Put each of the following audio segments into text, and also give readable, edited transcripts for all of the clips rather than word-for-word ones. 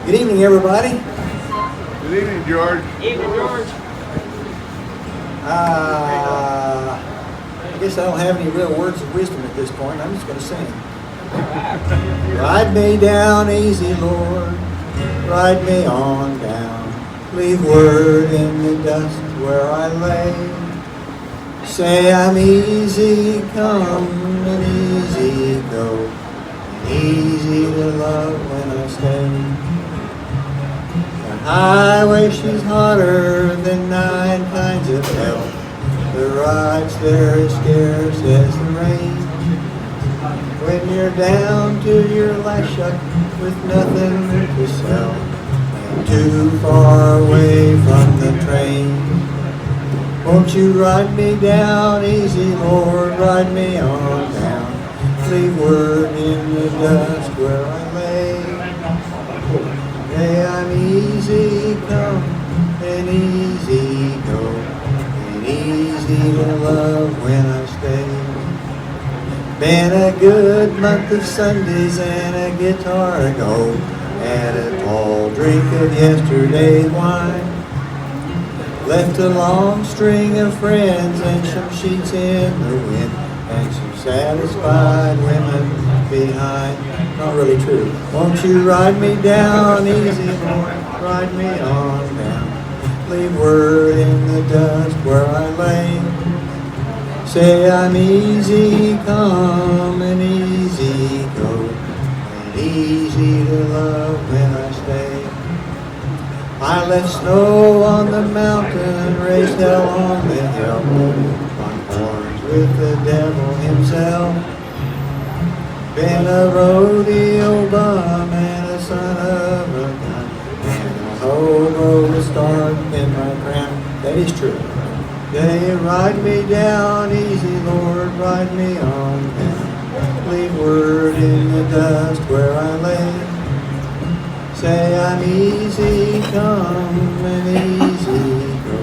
Good evening, everybody. Good evening, George. Evening, George. I guess I don't have any real words of wisdom at this point. I'm just going to sing. Ride me down easy, Lord. Ride me on down. Leave word in the dust where I lay. Say I'm easy come and easy go. Easy to love when I stay. The highway, she's hotter than 9 kinds of hell. The ride's there as scarce as the rain. When you're down to your last shuck with nothing to sell and too far away from the train. Won't you ride me down easy, Lord, ride me on down. Leave word in the dust where I lay. Hey, I'm easy come and easy go, and easy to love when I stay. Been a good month of Sundays and a guitar go, and a tall drink of yesterday's wine. Left a long string of friends and some sheets in the wind, and some satisfied women behind. Not really true. Won't you ride me down easy, Lord, ride me on down. Leave word in the dust where I lay. Say I'm easy come and easy go, and easy to love when I stay. I left snow on the mountain, raised hell on the hill, on horns with the devil himself. Been a rodeo bum and a son of a gun, and a hobo with stars in my crown. That is true. They ride me down easy, Lord, ride me on down. Leave word in the dust where I lay. Say I'm easy come and easy go,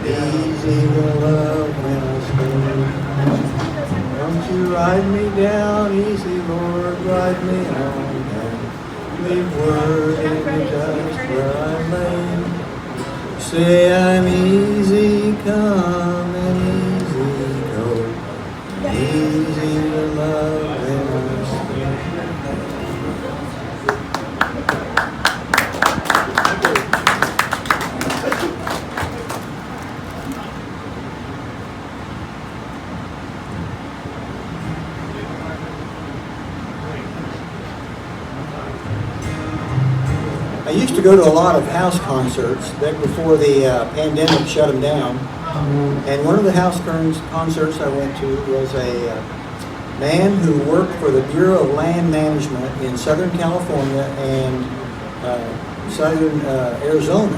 and easy to love when I stay. Won't you ride me down easy, Lord, ride me on down. Leave word in the dust where I lay. Say I'm easy come and easy go, and easy to love when I stay. I used to go to a lot of house concerts back before the pandemic shut them down. And one of the house concerts I went to was a man who worked for the Bureau of Land Management in Southern California and Southern Arizona.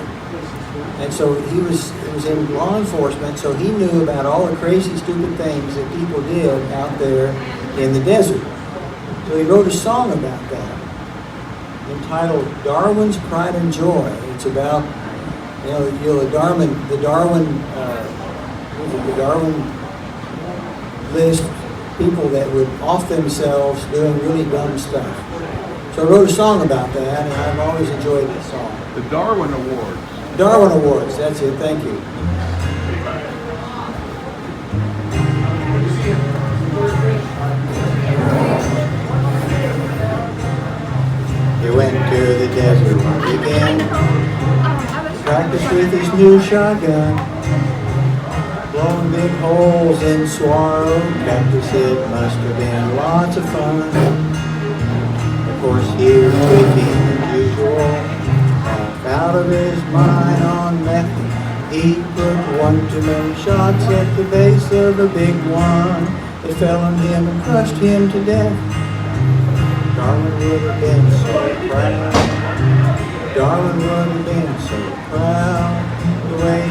And so he was in law enforcement, so he knew about all the crazy, stupid things that people did out there in the desert. So he wrote a song about that, entitled "Darwin's Pride and Joy." It's about the Darwin list people that would off themselves doing really dumb stuff. So I wrote a song about that, and I've always enjoyed that song. The Darwin Awards. Darwin Awards. That's it. Thank you. He went to the desert one weekend, practiced with his new shotgun, blowing big holes in saguaro cactus. It must have been lots of fun. Of course, he was tweaking as usual, half out of his mind on meth. He put one too many shots at the base of a big one. It fell on him and crushed him to death. Darwin would have been so proud. Darwin would have been so proud. The way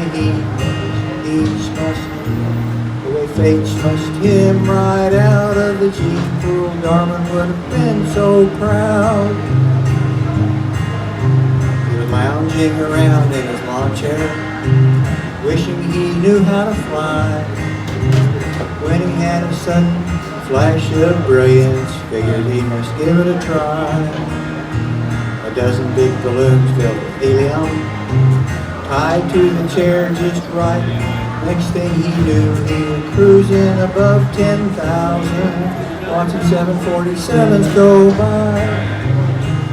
the way fate smushed him right out of the Jeep. Poor Darwin would have been so proud. He was lounging around in his lawn chair, wishing he knew how to fly, when he had a sudden flash of brilliance, figured he must give it a try. A a dozen big balloons filled with helium, tied to the chair just right. Next thing he knew, he was cruising above 10,000, watching 747s go by.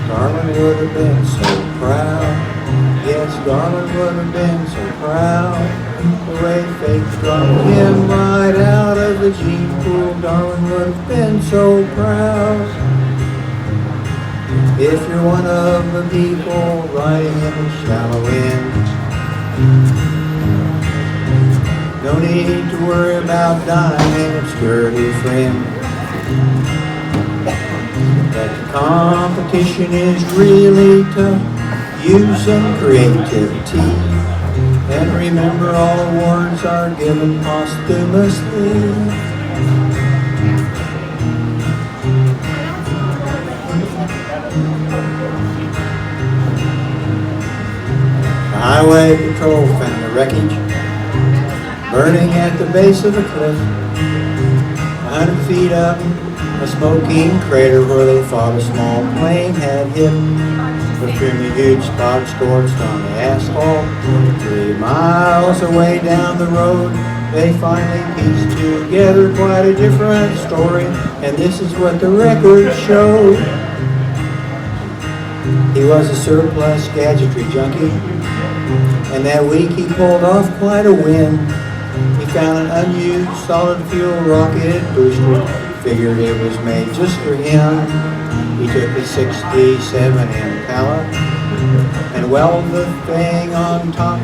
Darwin would have been so proud. Yes, Darwin would have been so proud. The way fate dropped him right out of the gene pool, Darwin would have been so proud. If you're one of the people riding in the shallow end, no need to worry about dying in obscurity, friend. But the competition is really tough. Use some creativity. And remember, all awards are given posthumously. Highway patrol found the wreckage burning at the base of the cliff, 100 feet up, a smoking crater where they thought a small plane had hit. Between the huge spot scorched on the asphalt, 3 miles away down the road, they finally pieced together quite a different story, and this is what the records showed. He was a surplus gadgetry junkie, and that week he pulled off quite a win. He found an unused solid fuel rocket booster, figured it was made just for him. He took his 67 Impala and welded the thing on top,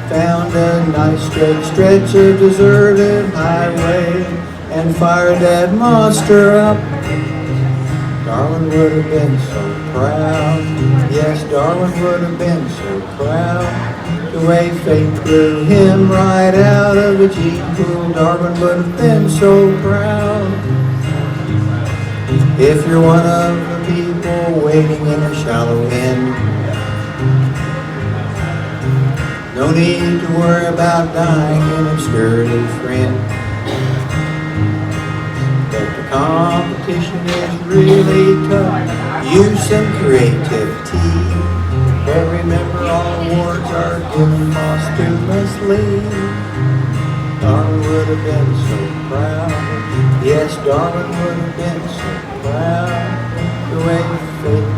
found a nice straight stretch of deserted highway, and fired that monster up. Darwin would have been so proud. Yes, Darwin would have been so proud. The way fate threw him right out of the gene pool, Darwin would have been so proud. If you're one of the people waiting in a shallow end, no need to worry about dying in obscurity, friend. But the competition is really tough. Use some creativity. But remember, all awards are given posthumously. Darwin would have been so proud. Yes, Darwin would have been so proud. The way fate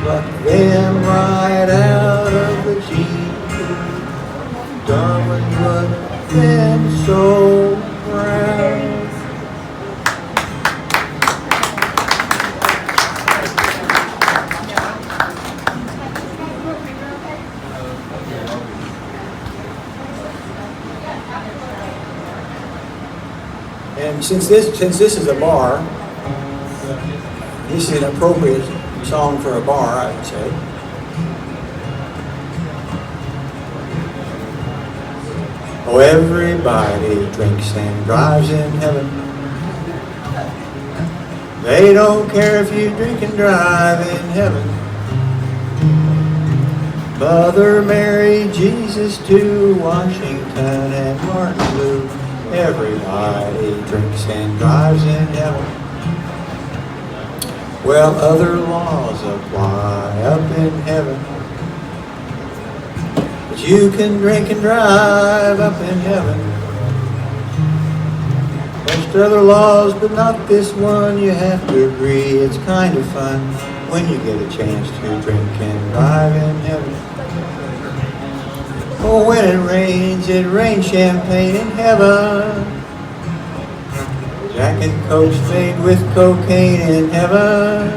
plucked them right out of the gene pool, Darwin would have been so proud. And since this is a bar, this is an appropriate song for a bar, I would say. Oh, everybody drinks and drives in heaven. They don't care if you drink and drive in heaven. Mother Mary, Jesus too, Washington and Martin Luther. Everybody drinks and drives in heaven. Well, other laws apply up in heaven, but you can drink and drive up in heaven. Most other laws, but not this one, you have to agree. It's kind of fun when you get a chance to drink and drive in heaven. Oh, when it rains champagne in heaven. Jack and Coke's made with cocaine in heaven.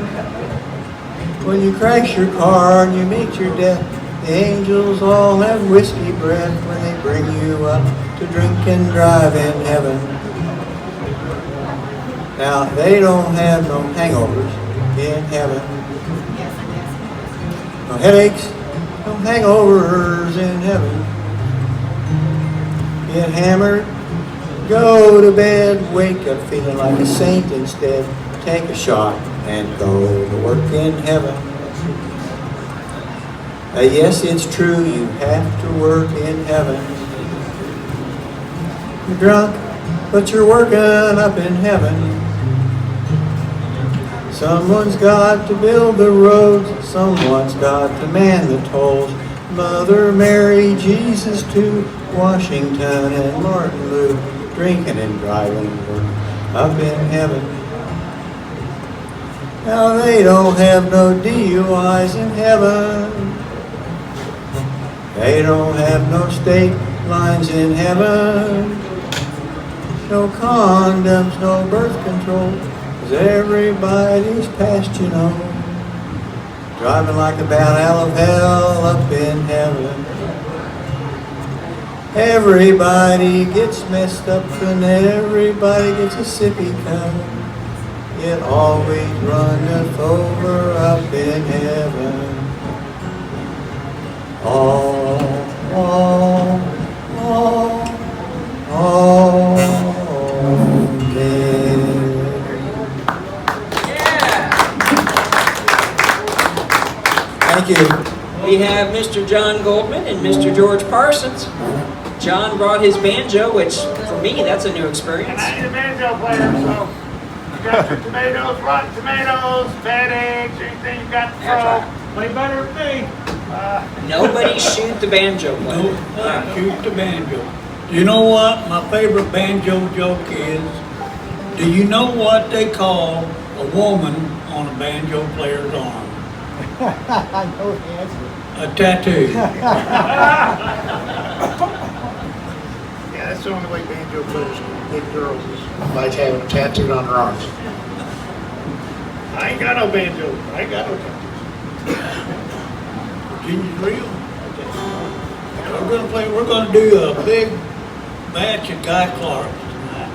When you crash your car and you meet your death, the angels all have whiskey breath when they bring you up to drink and drive in heaven. Now, they don't have no hangovers in heaven. No headaches, no hangovers in heaven. Get hammered, go to bed, wake up feeling like a saint instead. Take a shot and go to work in heaven. Yes, it's true, you have to work in heaven. You're drunk, but you're working up in heaven. Someone's got to build the roads, someone's got to man the tolls. Mother Mary, Jesus too, Washington and Martin Luther, drinking and driving up in heaven. Now they don't have no DUIs in heaven. They don't have no state lines in heaven. No condoms, no birth control, 'cause everybody's past, you know. Driving like a bat out of hell up in heaven. Everybody gets messed up and everybody gets a sippy cup. It always runneth over up in heaven. All Thank you. We have Mr. John Goldman and Mr. Geroge Parsons. John brought his banjo, which for me, that's a new experience. And I ain't a banjo player, so you got your tomatoes, rotten tomatoes, bad eggs, anything you got to That's throw. right. Play better than me. Nobody shoot the banjo player. Shoot the banjo. You know what my favorite banjo joke is? Do you know what they call a woman on a banjo player's arm? I know the answer. A tattoo. Yeah, that's the only way banjo players can get girls is by having a tattoo on their arms. I ain't got no banjo. I ain't got no tattoos. Virginia's real. We're gonna do a big batch of Guy Clark tonight.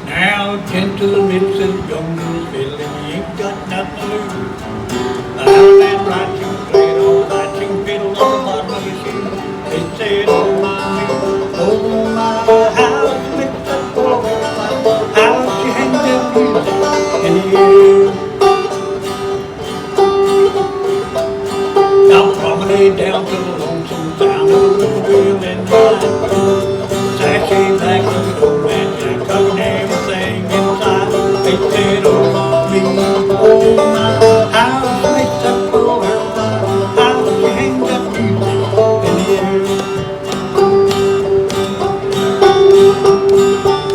Now 10 to the middle says Jones fiddle and you ain't got nothing to lose. The Howland right you play it all night, you can fiddle on the bottom of your shoe. They said, oh my, how you make that boy fly, how you hang that music in the air. Now promenade down to the lonesome town of the wheel and ride. Sashay back to the old man Jack, covering everything inside. They said, oh me, oh my, how you make that boy fly, how you hang that music in the air.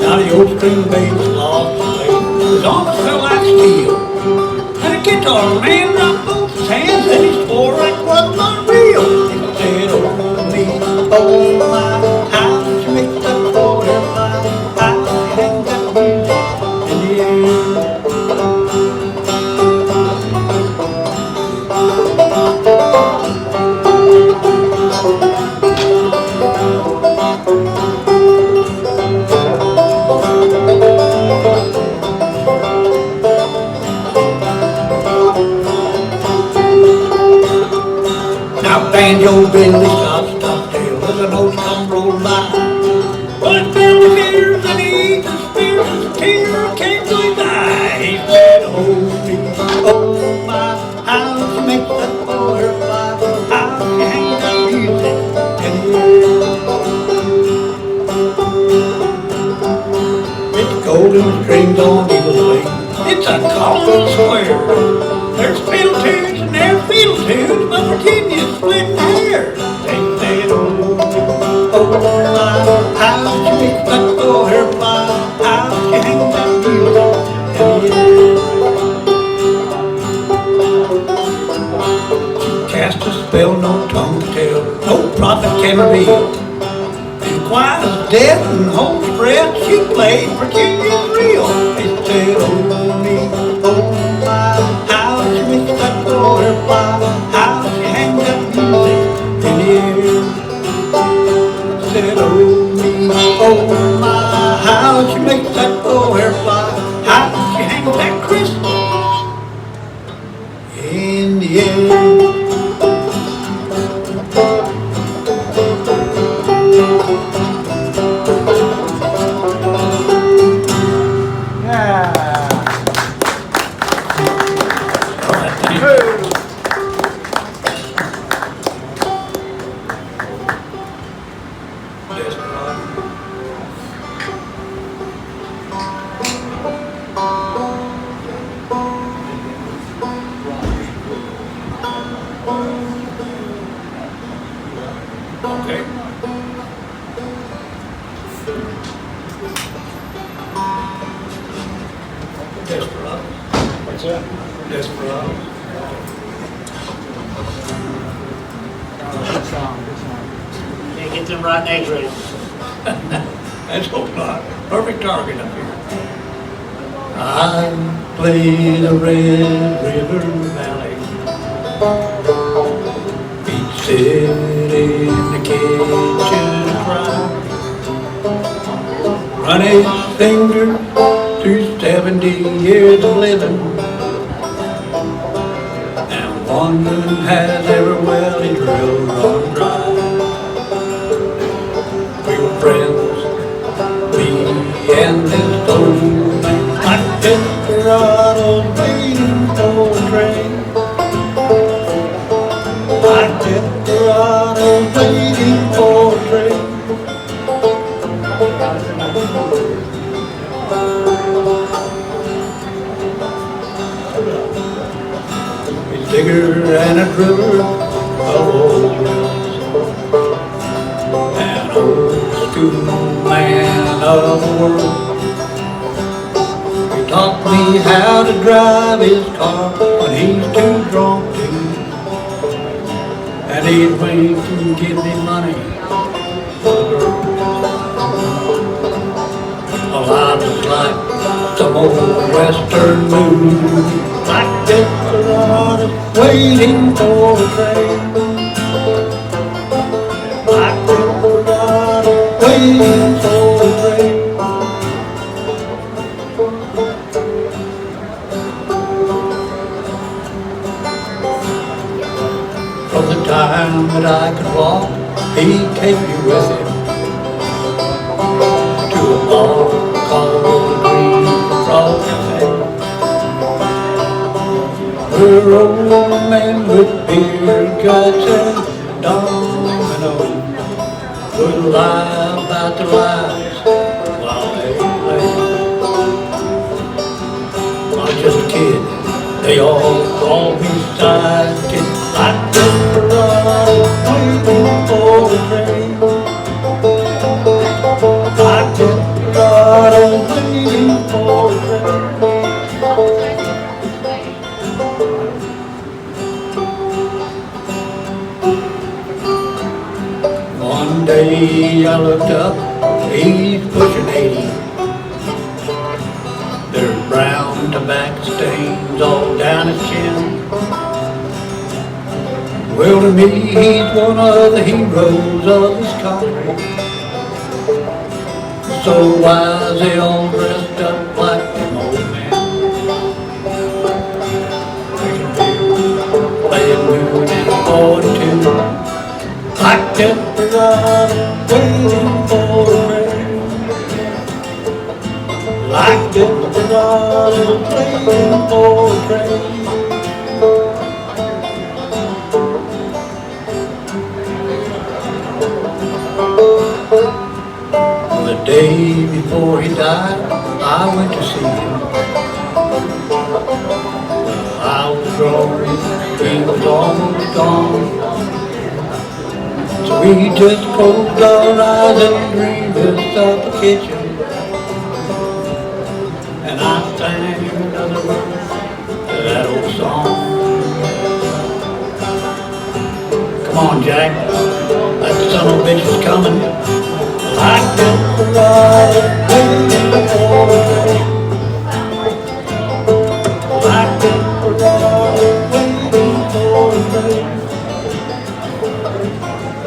Now the old string bass lost the way, his arms felt like steel. And a guitar man dropped both his hands and he swore it was not real. He said, oh me, oh my, how did you make that boy fly? How did you hang that music in the air? Banjo Billy stop tail as an old come roll by. Well, it filled with fears and he ate the spears as a tear came to his eye. He said, oh me, oh my, how did you make that boy fly? How did you hang that music in the air? It's golden strings on eagle's wing. It's a colorful square. There's fiddle tunes and there's fiddle tunes, but Virginia's splitting hairs. They said, oh my, how did you make that boy fly? How did you hang that music in the air? She cast a spell, no tongue to tell, no prophet can reveal. And quiet as death and holds breath, she played Virginia's reel. They said, oh me, oh my, how did you make that boy fly? How did you hang that music in the air? Said, oh me, oh my, how did you make that boy fly? How did you hang that Christmas in the air? Okay. Desperado. What's that? Desperado. Can't get them rotten eggs ready. Let's hope not. Perfect target up here. I play the Red River Valley. He'd sit in the kitchen and cry. Run his finger through 70 years of living. And wondering has every well he drilled run dry. We were friends, me and this old man. Like desperados waiting for a train. Like desperados waiting for a train. A digger and a driller of old wells. An old school man of the world. He taught me how to drive his car when he's too drunk to. And he'd wink and give me money for the girls. Well, I was like some old western moon, like desperados waiting for a train. Like desperados waiting for a train. From the time that I could walk, he'd take me with him to a bar called the Green Frog Cafe, where old men with beer guts and dominoes would lie about their lives while they lay. I'm just a kid, they all call me sidekick. Like desperados waiting for the train. Like desperados waiting for the train. One day I looked up, he's pushing 80. There's brown tobacco stains all down his chin. Well, to me, he's one of the heroes of this country. So why is he all dressed up like an old man? Drinking beer, playing moon and 42. Like desperados waiting for a train. Like desperados waiting for a train. The day before he died, I went to see him. I was growing, he was almost gone. So we just closed our eyes and dreamed us of the kitchen. And I sang another verse to that old song. Come on, Jack, that son of a bitch is coming. Like desperados waiting for a train. Like desperados waiting for a train.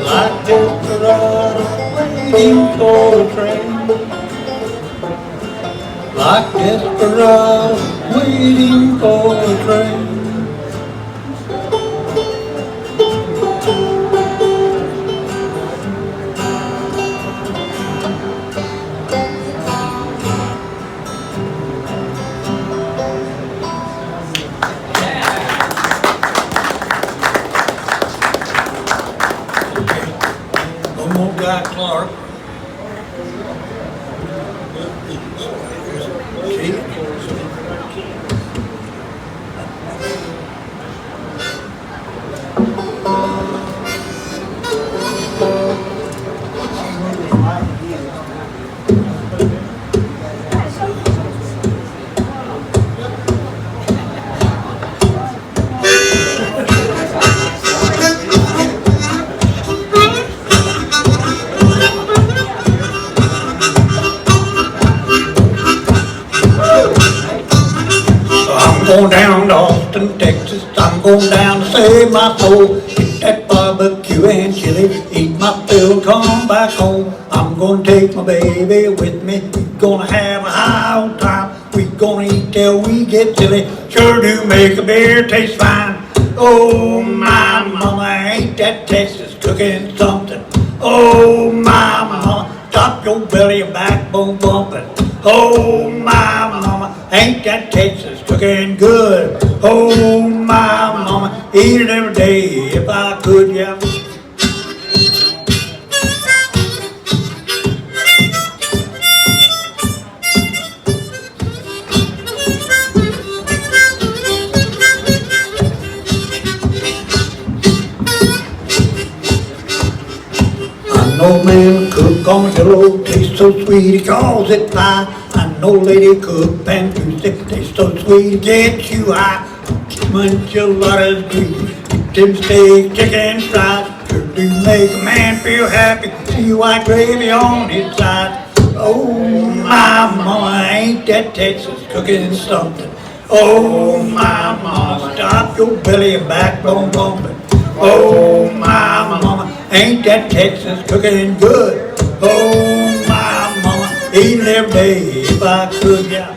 Like desperados waiting for a train. Like desperados waiting for a train. Clark. See? going down to save my soul. Eat that barbecue and chili, eat my fill, come back home. I'm gonna take my baby with me. We're gonna have a high old time. We're gonna eat till we get silly. Sure do make a beer taste fine. Oh, my mama, ain't that Texas cooking something? Oh, my mama, top your belly and backbone bumping. Oh, my mama, ain't that Texas cooking good? Oh, my mama, eat it every day if I could, yeah. No man cook on jello, tastes so sweet, he calls it pie. I know lady cook pan music, tastes so sweet, it gets you high. Enchiladas, grease, them steak, chicken fried, sure do make a man feel happy. See white gravy on his side. Oh, my mama, ain't that Texas cooking something? Oh, my mama, stop your belly and backbone bumping. Oh, my mama, ain't that Texas cooking good? Oh, my mama, eat it every day if I could, yeah.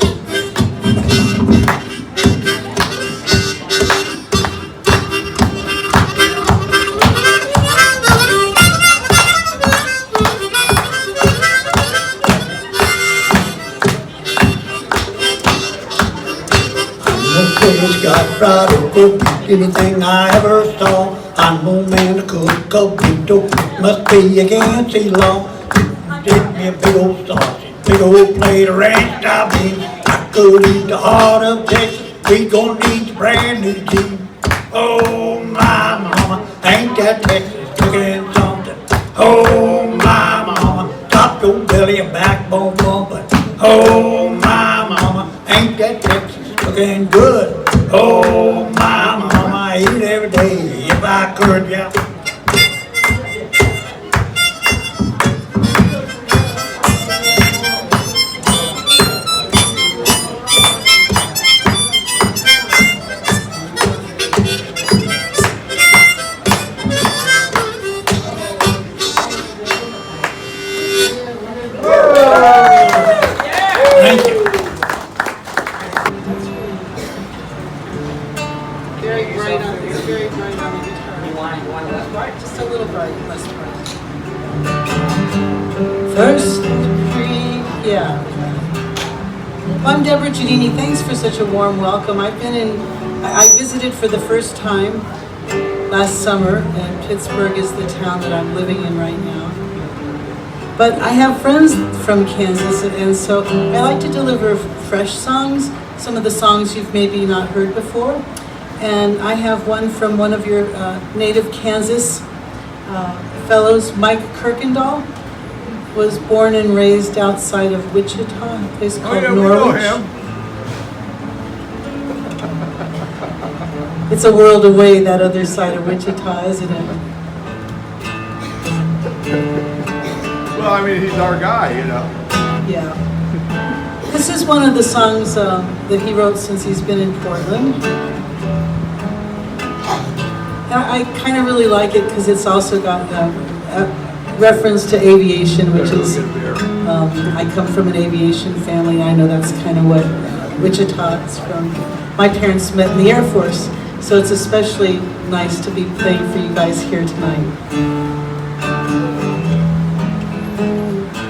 It's got fried or cooked, anything I ever saw. I'm no man to cook a burrito, must be against the law. Take me a big old sausage, big old plate of ranch beans. I could eat the heart of Texas, we gonna need a brand new team. Oh, my mama, ain't that Texas cooking something? Oh, my mama, top your belly and backbone bumping. Oh, my mama, ain't that Texas cooking good? Oh, my mama, I eat it every day if I could, yeah. Thank you. Very bright on the guitar. You want less bright? Just a little bright, less bright. First, yeah. Well, I'm Debra Gininnie. Thanks for such a warm welcome. I visited for the first time last summer, and Pittsburgh is the town that I'm living in right now. But I have friends from Kansas, and so I like to deliver fresh songs, some of the songs you've maybe not heard before. And I have one from one of your native Kansas fellows, Mike Kirkendall, was born and raised outside of Wichita, a place called we Norwich. know him. It's a world away, that other side of Wichita, isn't it? Well, I mean, he's our guy, you know. Yeah. This is one of the songs that he wrote since he's been in Portland. And I kind of really like it because it's also got a reference to aviation, which is, I come from an aviation family. I know that's kind of what Wichita is from. My parents met in the Air Force, so it's especially nice to be playing for you guys here tonight.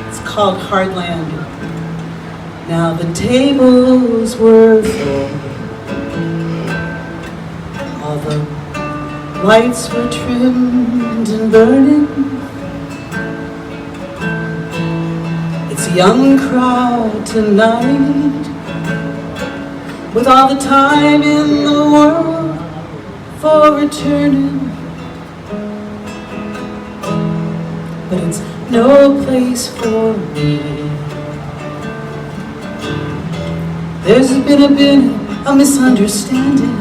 It's called Hard Land. Now the tables were full, all the lights were trimmed and burning. It's a young crowd tonight, with all the time in the world for returning. But it's no place for me. There's been a bit of misunderstanding.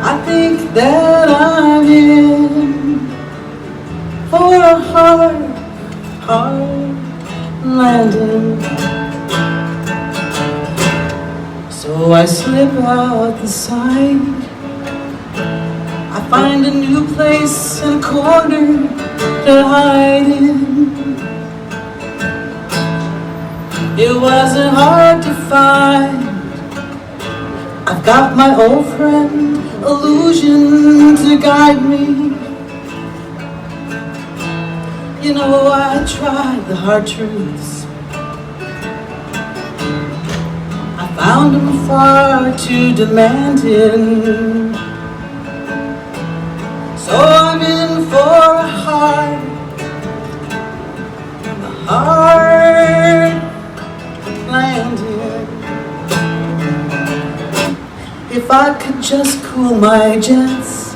I think that I'm in for a hard landing. So I slip skip out the side. I find a new place and a corner to hide in. It wasn't hard to find. I've got my old friend illusion to guide me. You know, I tried the hard truths. I found them far too demanding. So I'm in for a hard landing. If I could just cool my jets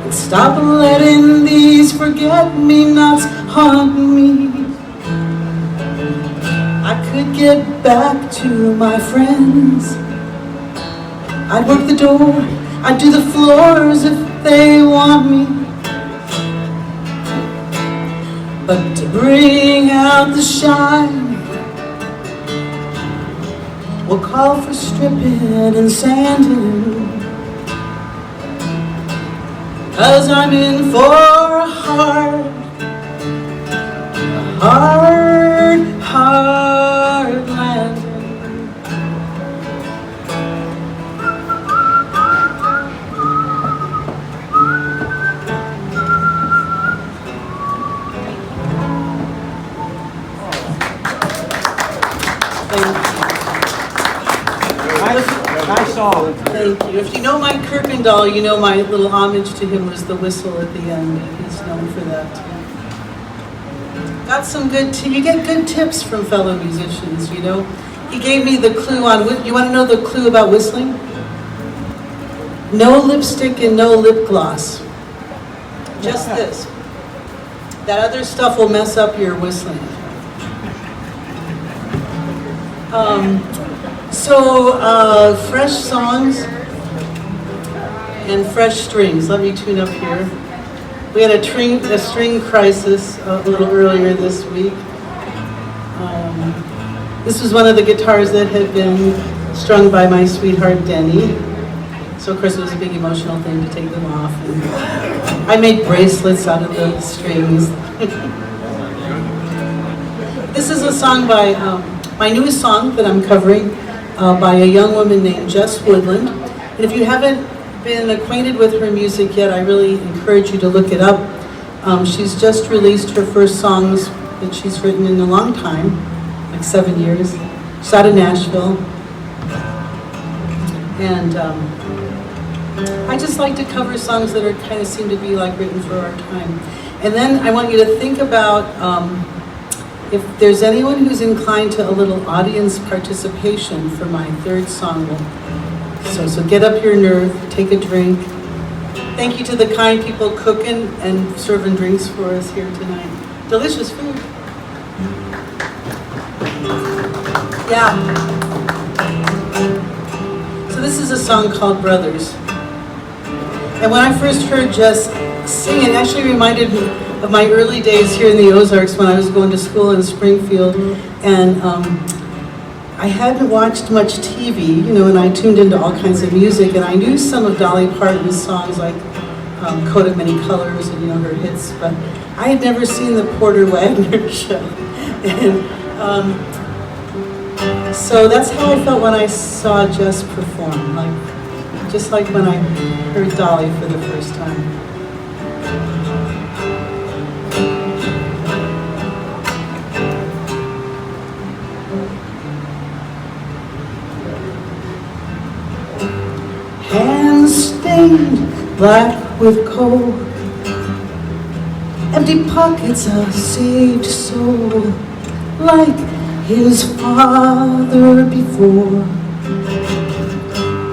and stop letting these forget-me-nots haunt me, I could get back to my friends. I'd work the door, I'd do the floors if they want me. But to bring out the shine, we'll call for stripping and sanding. 'Cause I'm in for a hard landing. Nice song. Thank you. If you know Mike Kirkendall, you know my little homage to him was the whistle at the end. He's known for that too. Got some good, you get good tips from fellow musicians, you know. He gave me the clue on, you want to know the clue about whistling? No lipstick and no lip gloss. Just this. That other stuff will mess up your whistling. Fresh songs and fresh strings. Let me tune up here. We had a string crisis a little earlier this week. This was one of the guitars that had been strung by my sweetheart Denny. So of course it was a big emotional thing to take them off. And I made bracelets out of the strings. This is a song by my newest song that I'm covering by a young woman named Jess Woodland. And if you haven't been acquainted with her music yet, I really encourage you to look it up. She's just released her first songs that she's written in a long time, like 7 years. She's out of Nashville. And I just like to cover songs that are kind of seem to be like written for our time. And then I want you to think about if there's anyone who's inclined to a little audience participation for my third song. So get up your nerve, take a drink. Thank you to the kind people cooking and serving drinks for us here tonight. Delicious food. Yeah. So this is a song called Brothers. And when I first heard Jess sing, it actually reminded me of my early days here in the Ozarks when I was going to school in Springfield. And I hadn't watched much TV, you know, and I tuned into all kinds of music, and I knew some of Dolly Parton's songs like Coat of Many Colors and, you know, her hits, but I had never seen the Porter Wagner show. And so that's how I felt when I saw Jess perform, just like when I heard Dolly for the first time. Hands stained black with coal, empty pockets a saved soul, like his father before.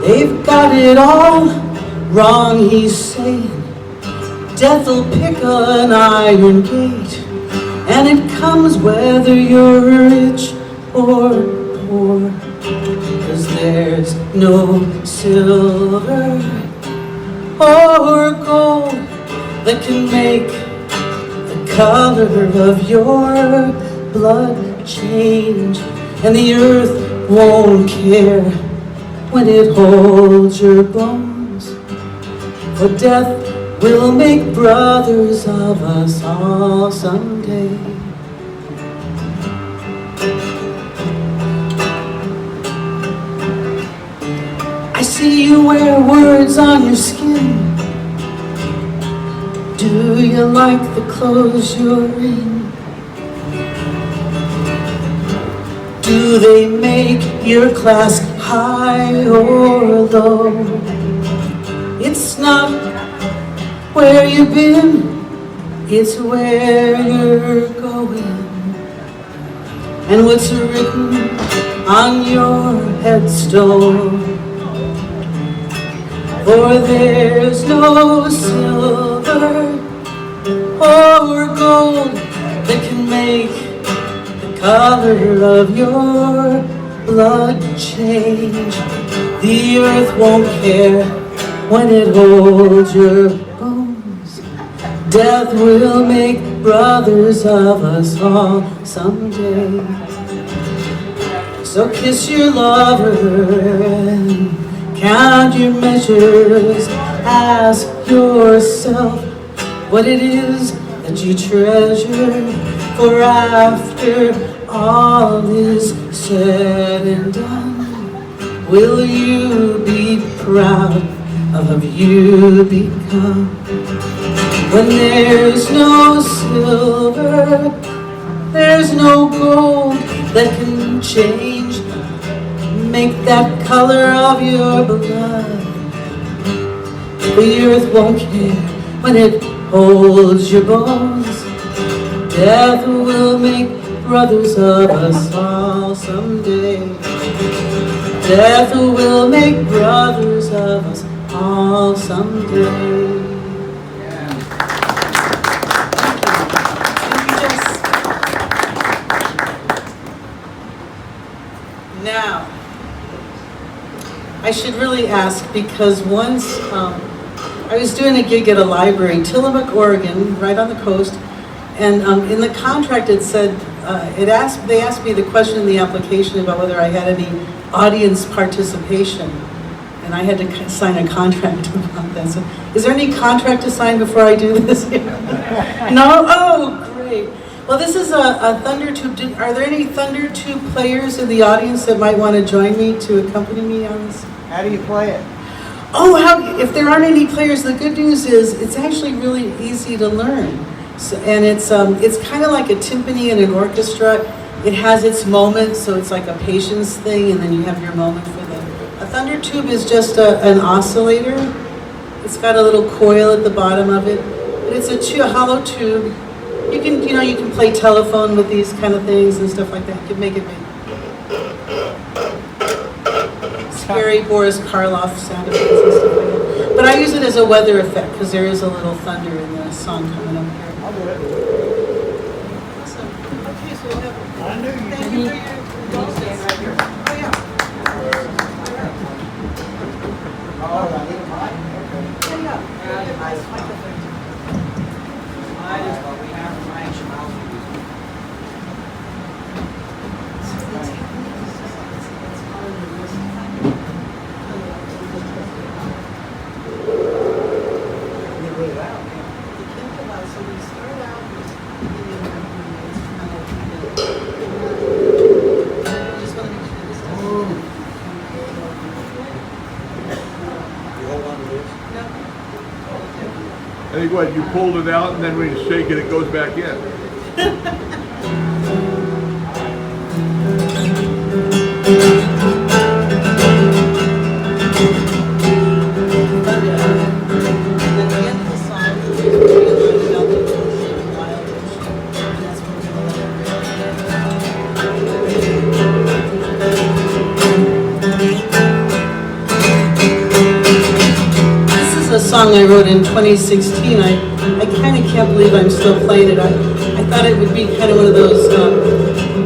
They've got it all wrong, he's saying. Death'll pick an iron gate, and it comes whether you're rich or poor. 'Cause there's no silver or gold that can make the color of your blood change, and the earth won't care when it holds your bones. For death will make brothers of us all someday. I see you wear words on your skin. Do you like the clothes you're in? Do they make your class high or low? It's not where you've been, it's where you're going. And what's written on your headstone. For there's no silver or gold that can make the color of your blood change. The earth won't care when it holds your bones. Death will make brothers of us all someday. So kiss your lover and count your measures. Ask yourself what it is that you treasure. For after all is said and done, will you be proud of who you become? When there's no silver, there's no gold that can change, make that color of your blood. The earth won't care when it holds your bones. Death will make brothers of us all someday. Death will make brothers of us all someday. Now, I should really ask, because once I was doing a gig at a library, Tillamook, Oregon, right on the coast, and in the contract it said, they asked me the question in the application about whether I had any audience participation, and I had to sign a contract about that. So, is there any contract to sign before I do this? No? Oh, great. Well, this is a Thunder Tube. Are there any Thunder Tube players in the audience that might want to join me to accompany me on this? How do you play it? Oh, if there aren't any players, the good news is it's actually really easy to learn. So, and it's kind of like a timpani in an orchestra. It has its moments, so it's like a patience thing, and then you have your moment for the. A Thunder Tube is just an oscillator. It's got a little coil at the bottom of it, but it's a hollow tube. You can play telephone with these kind of things and stuff like that. You can make it big. Scary Boris Karloff sound effects and stuff like that. But I use it as a weather effect because there is a little thunder in the song coming up here. I'll do it. Awesome. Okay, so we'll have. I knew you. Thank you for your indulgence. Oh yeah. Oh, I need a mic? Okay. Yeah. I think what, you pulled it out and then when you shake it, it goes back in. A song I wrote in 2016. I kind of can't believe I'm still playing it. I thought it would be kind of one of those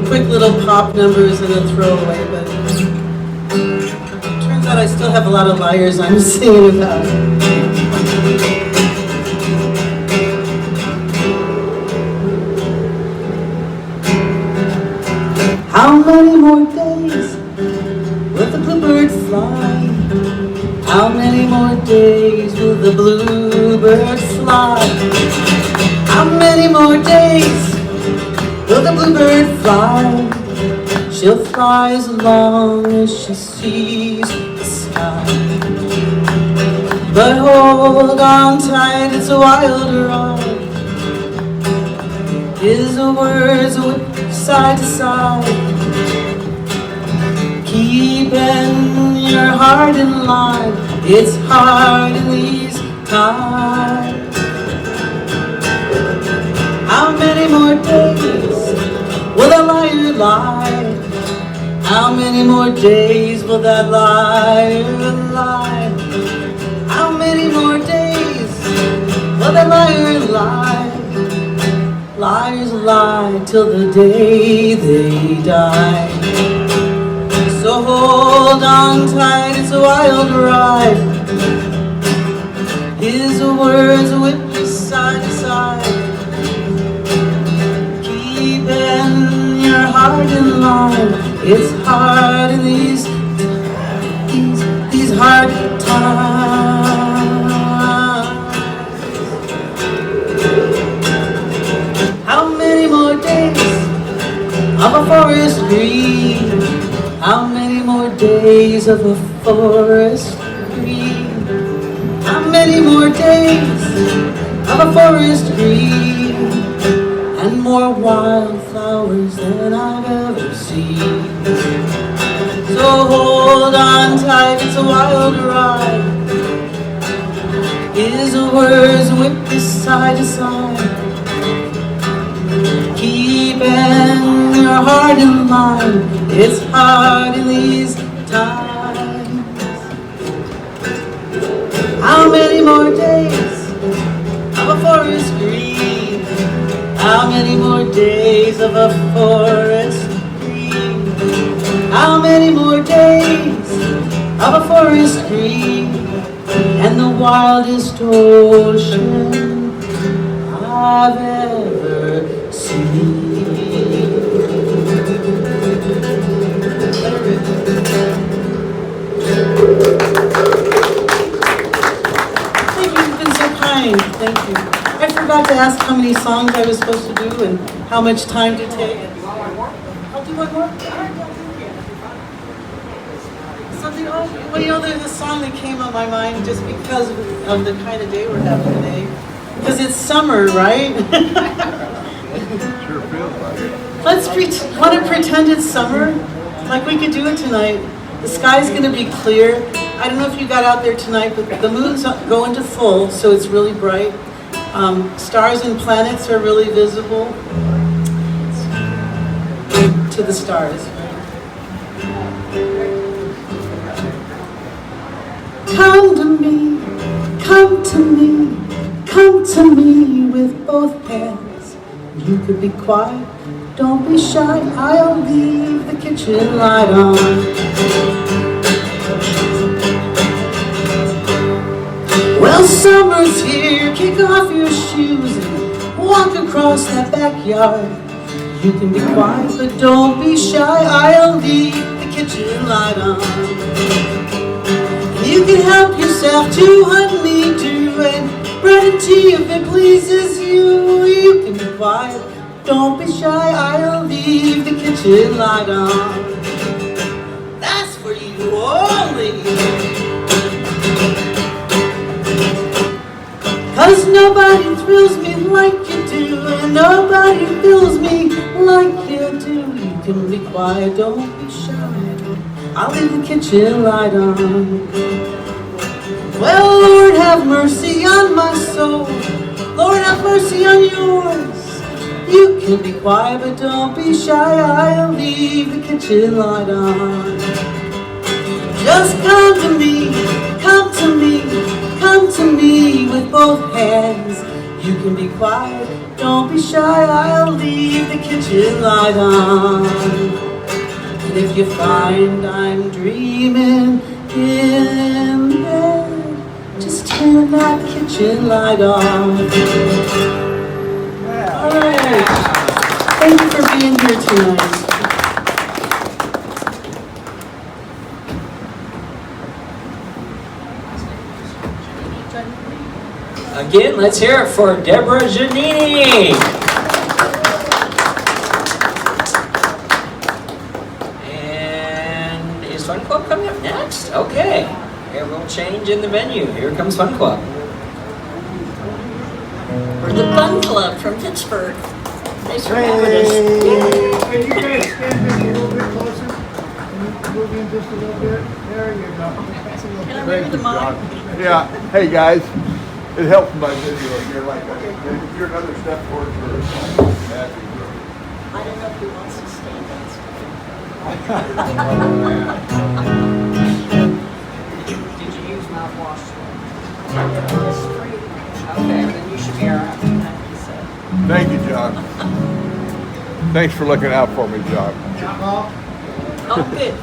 quick little pop numbers and a throwaway, but it turns out I still have a lot of liars I'm singing about. How many more days will the bluebird fly? How many more days will the bluebird fly? How many more days will the bluebird fly? She'll fly as long as she sees the sky. But hold on tight, it's a wild ride. His words whip side to side, keeping your heart in line. It's hard in these times. How many more days will that liar lie? How many more days will that liar lie? How many more days will that liar lie? Liars lie till the day they die. So hold on tight, it's a wild ride. His words whip you side to side, keeping your heart in line. It's hard in these hard times. How many more days of a forest green? How many more days of a forest green? How many more days of a forest green? And more wildflowers than I've ever seen. So hold on tight, it's a wild ride. His words whip you side to side, keeping your heart in line. It's hard in these times. How many more days of a forest green? How many more days of a forest green? How many more days of a forest green? And the wildest ocean I've ever seen. Thank you, you've been so kind. Thank you. I forgot to ask how many songs I was supposed to do and how much time to take. I'll do one more. All right, I'll do it. Something, well, you know, there's a song that came on my mind just because of the kind of day we're having today. Because it's summer, right? Sure feels like it. Let's want to pretend it's summer, like we could do it tonight. The sky's going to be clear. I don't know if you got out there tonight, but the moon's going to full, so it's really bright. Stars and planets are really visible to the stars. Come to me, come to me, come to me with both hands. You could be quiet, don't be shy, I'll leave the kitchen light on. Well, summer's here, kick off your shoes and walk across that backyard. You can be quiet, but don't be shy, I'll leave the kitchen light on. You can help yourself to honeydew and bread and tea if it pleases you. You can be quiet, don't be shy, I'll leave the kitchen light on. That's for you only. 'Cause nobody thrills me like you do, and nobody fills me like you do. You can be quiet, don't be shy, I'll leave the kitchen light on. Well, Lord, have mercy on my soul. Lord, have mercy on yours. You can be quiet, but don't be shy, I'll leave the kitchen light on. Just come to me, come to me, come to me with both hands. You can be quiet, don't be shy, I'll leave the kitchen light on. And if you find I'm dreaming in bed, just turn that kitchen light on. All right. Thank you for being here tonight. Again, let's hear it for Debra Gininnie. And is Fun Club coming up next? Okay. Here we'll change in the venue. Here comes Fun Club. We're the Fun Club from Pittsburgh. Thanks for having us. Can you guys stand just a little bit closer? Can you move in just a little bit? There you go. That's a little Can I bit. move the mic? Yeah. Hey guys, it helps my video. You're like, if you're another step forward for I don't know if he wants to stand on Did you use mouthwash? screen. Okay, then you should be all right. Thank you, John. Thanks for looking out for me, John. Oh, good.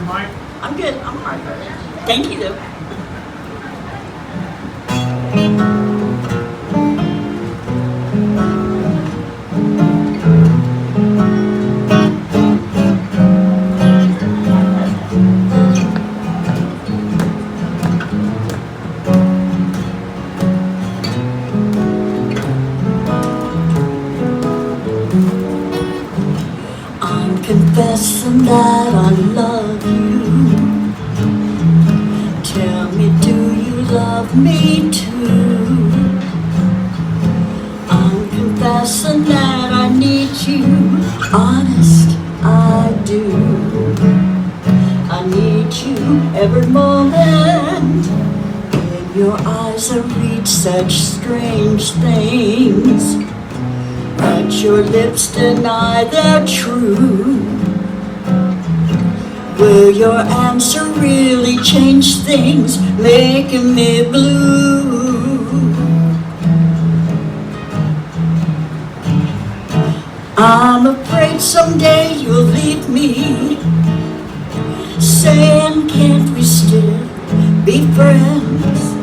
Mike? I'm good. I'm all right. Thank you, though. Confessing that I love you. Tell me, do you love me too? I'm confessing that I need you. Honest, I do. I need you every moment. In your eyes I read such strange things, but your lips deny they're true. Will your answer really change things, making me blue? I'm afraid someday you'll leave me, saying can't we still be friends?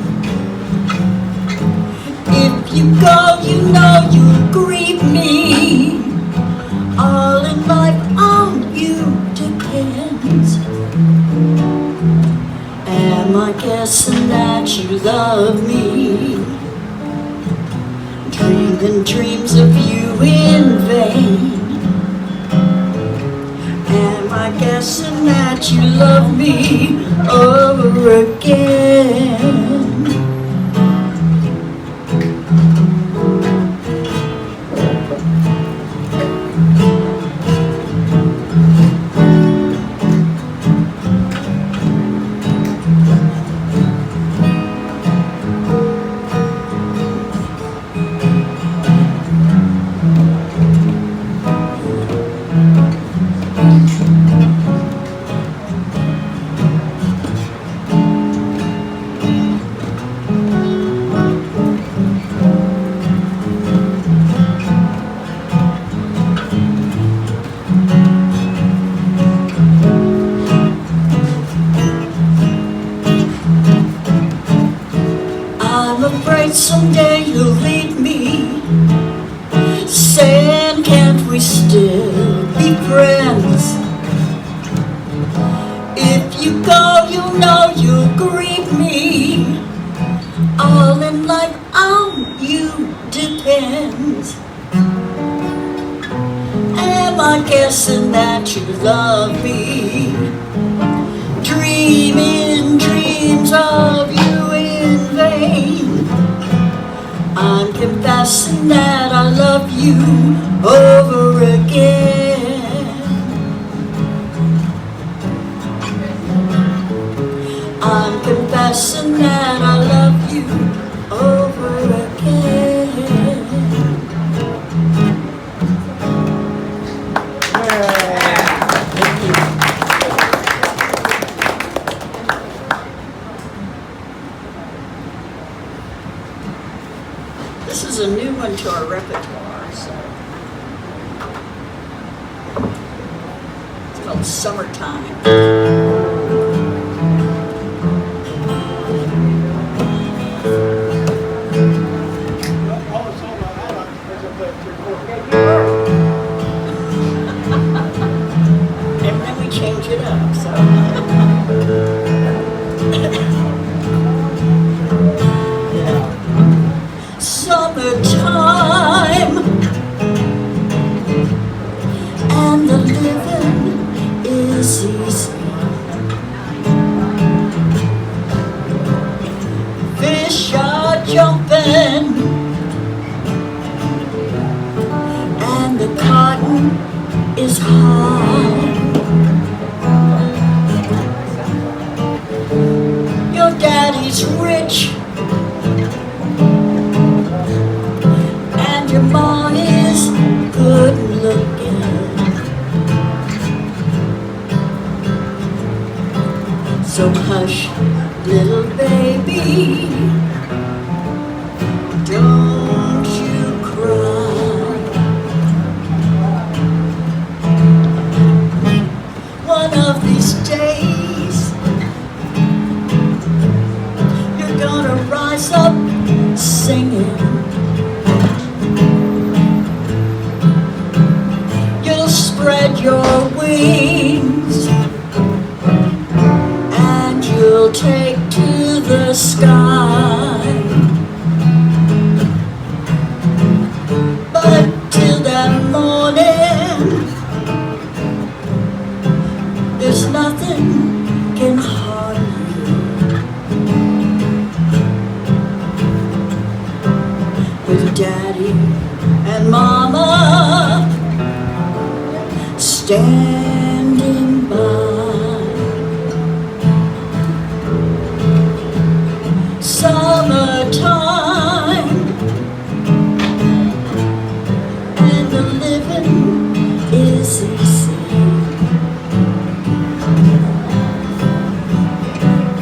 If you go, you know you'll grieve me. All in life on you depends. Am I guessing that you love me? Dreaming dreams of you in vain. Am I guessing that you love me over again? Someday you'll leave me, saying can't we still be friends? If you go, you know you'll grieve me. All in life on you depends. Am I guessing that you love me? Dreaming dreams of you in vain. I'm confessing that I love you over again. I'm confessing that I love you over again. This is a new one to our repertoire, so it's called Summertime. And then we change it up, so jumping, and the cotton is high. Your daddy's rich, and your mom is good looking. So hush, little baby, don't you cry. One of these days, you're gonna rise up singing. You'll spread your wings and you'll take to the sky. But till that morning, there's nothing can harm you. With daddy and mama standing by. Summertime, and the living is easy.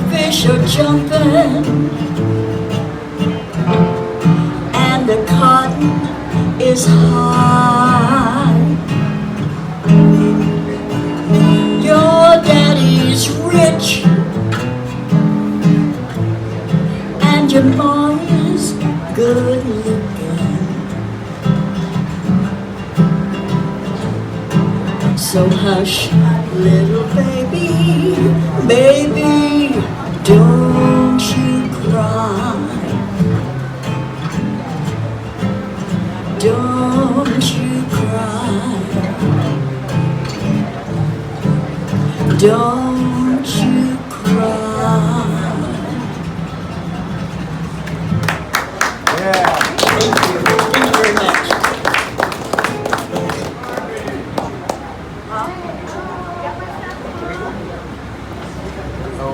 Fish are jumping, and the cotton is high. Your daddy's rich, and your mom is good looking. So hush, little baby, baby, don't you cry. Don't you cry. Don't you cry. Thank you very much. I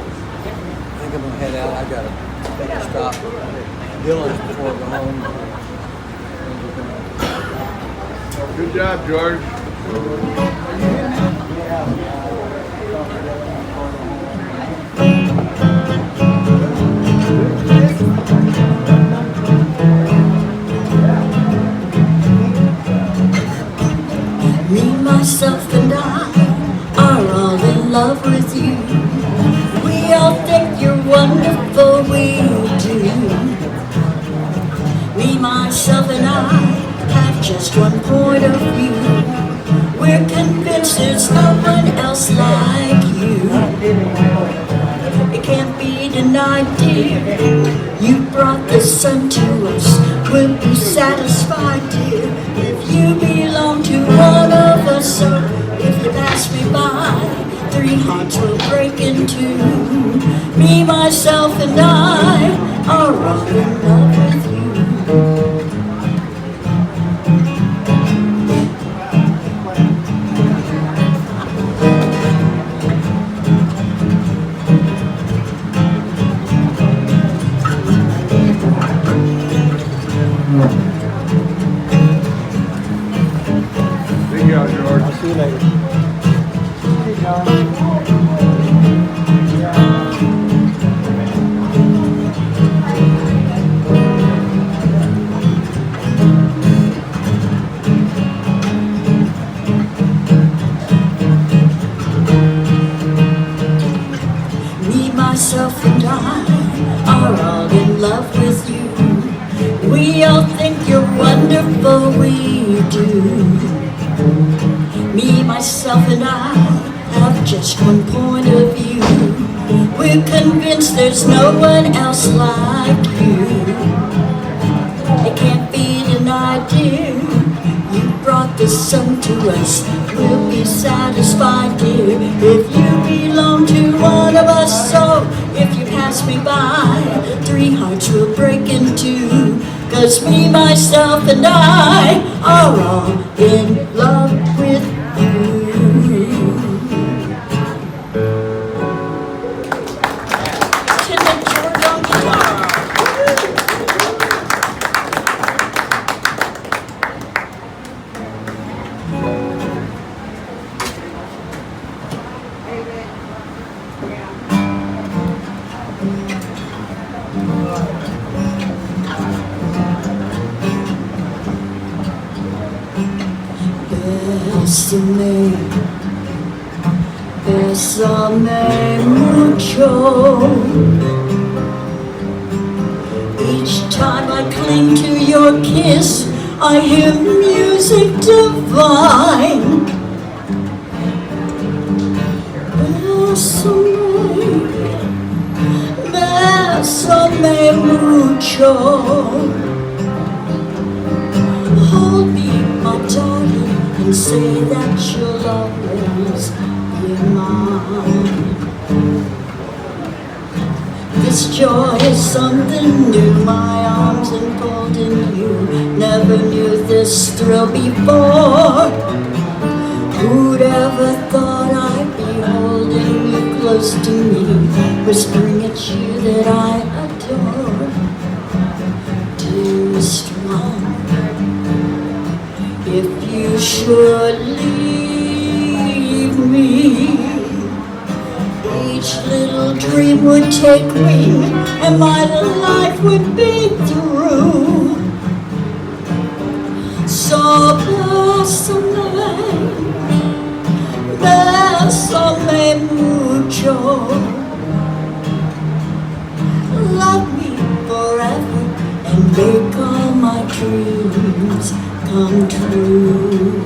think I'm gonna head out. I gotta stop Dylan's before I go home. Good job, George. Me, myself, and I are all in love with you. We all think you're wonderful, we do. Me, myself, and I have just one point of view. We're convinced there's no one else like you. It can't be denied, dear. You brought the sun to us. We'll be satisfied, dear, if you belong to one of us. So if you pass me by, 3 hearts will break in 2. Me, myself, and I are all in love with you. See you, George. I'll see you later. Hey, John. Me, myself, and I are all in love with you. We all think you're wonderful, we do. Me, myself, and I have just one point of view. We're convinced there's no one else like you. It can't be denied, dear. You brought the sun to us. We'll be satisfied, dear, if you belong to one of us. So if you pass me by, 3 hearts will break in 2. 'cause me, myself, and I are all in love with you. Lieutenant George on guitar. Bésame mucho. Each time I cling to your kiss, I hear music divine. Bésame mucho. Hold me, my darling, and say that you'll always be mine. This joy is something new, my arms enfolding you. Never knew this thrill before. Who'd ever thought I'd be holding you close to me, whispering at you that I adore. Dearest one, if you should leave me, each little dream would take wing and my life would be through. So bésame mucho. Love me forever and make all my dreams come true.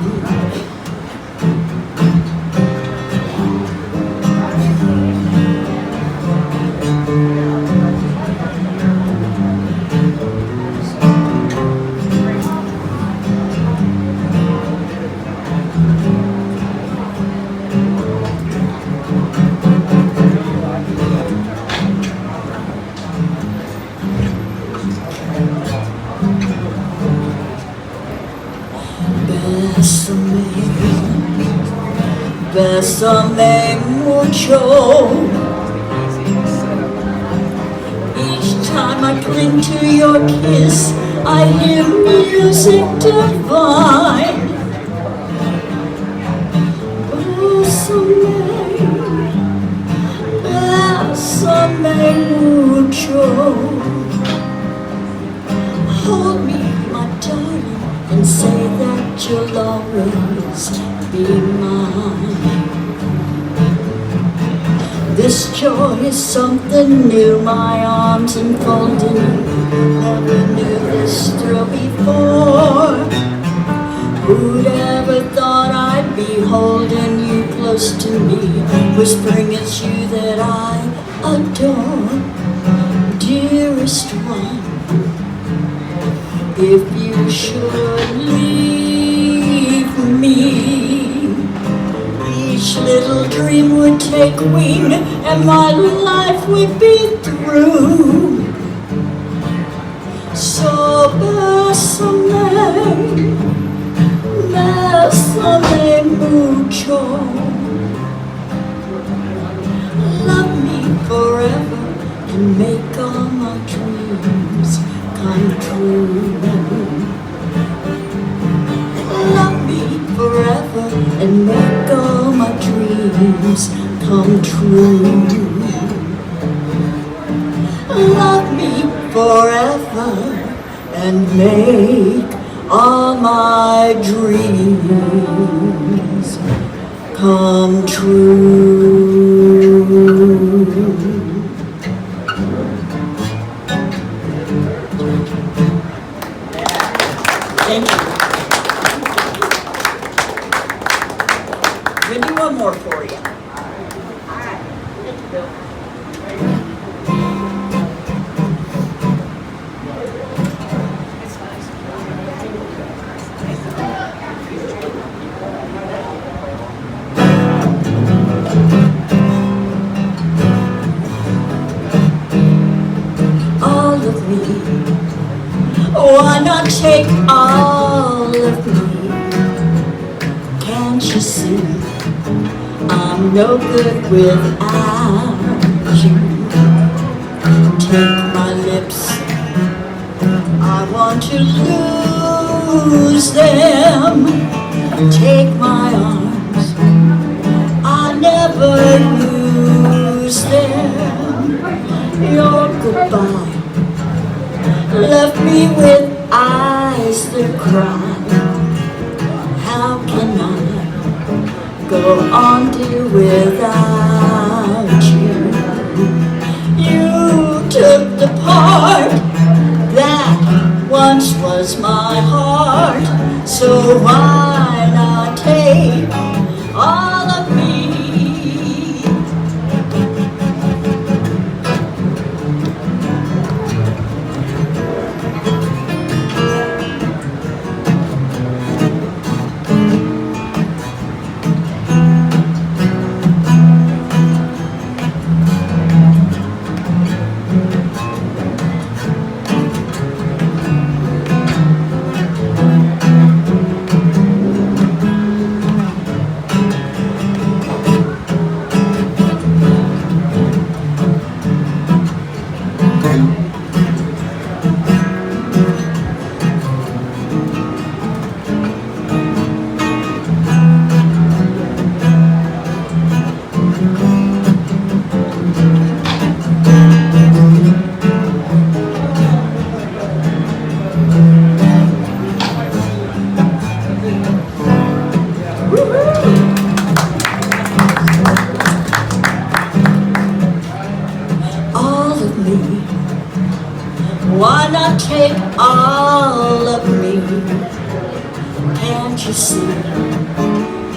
Bésame mucho. Each time I cling to your kiss, I hear music divine. Bésame mucho. Hold me, my darling, and say that you'll always be mine. This joy is something new, my arms enfolding you. Never knew this thrill before. Who'd ever thought I'd be holding you close to me, whispering it's you that I adore. Dearest one, if you should leave me, each little dream would take wing and my life would be through. So bésame mucho. Love me forever and make all my dreams come true. Love me forever and make all my dreams come true. Love me forever and make all my dreams come true. Thank you. We'll do one more for you. Why not take all of me? Can't you see I'm no good without you? Take my lips, I want to lose them. Take my arms, I never lose them. Your goodbye left me with eyes that cry. How can I go on, dear, without you? You took the part that once was my heart, so why not take all of me? Why not take all of me? Can't you see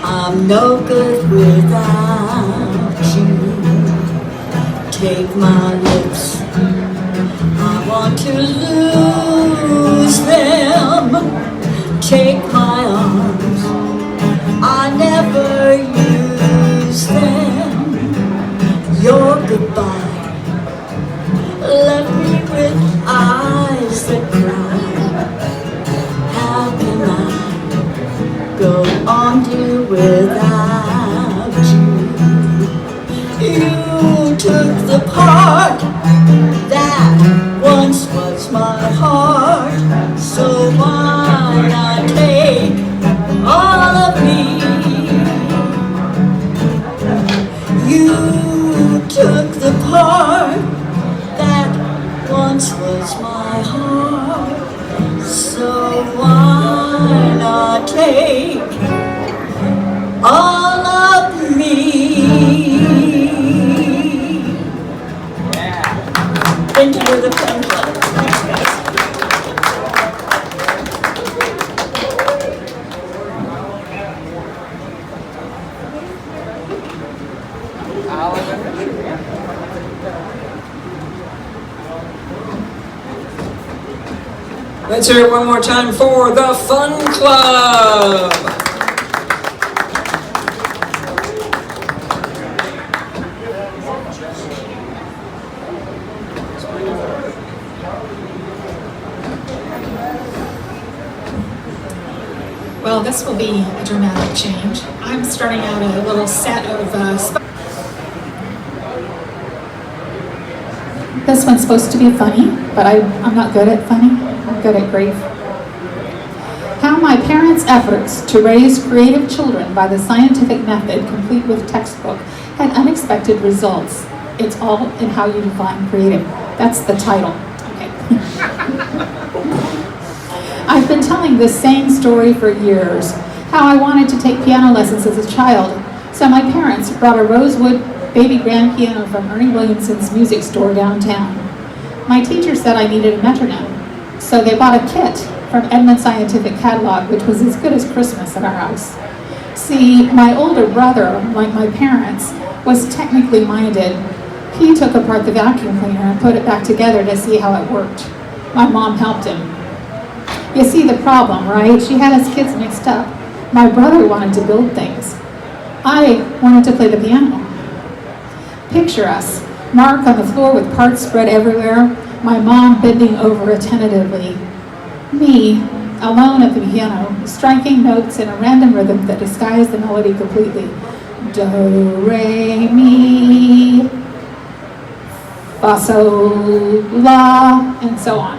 I'm no good without you? Take my lips, I want to lose them. Take my arms, I never use them. Your goodbye left me with eyes that cry. How can I go on, dear, without you? You took the part that once was my heart, so why not take all of me? You took the part that once was my heart, so why not take all of me? Thank you for the fun club. Thanks, guys. Let's hear it one more time for the Fun Club. Well, this will be a dramatic change. I'm starting out a little set of this one's supposed to be funny, but I'm not good at funny. I'm good at grief. How my parents' efforts to raise creative children by the scientific method, complete with textbook, had unexpected results. It's all in how you define creative. That's the title. Okay. I've been telling this same story for years, how I wanted to take piano lessons as a child, so my parents brought a rosewood baby grand piano from Ernie Williamson's music store downtown. My teacher said I needed a metronome, so they bought a kit from Edmund Scientific Catalog, which was as good as Christmas at our house. See, my older brother, like my parents, was technically minded. He took apart the vacuum cleaner and put it back together to see how it worked. My mom helped him. You see the problem, right? She had us kids mixed up. My brother wanted to build things. I wanted to play the piano. Picture us, Mark on the floor with parts spread everywhere, my mom bending over attentively. Me, alone at the piano, striking notes in a random rhythm that disguised the melody completely. Do, re, mi, fa, sol, la, and so on.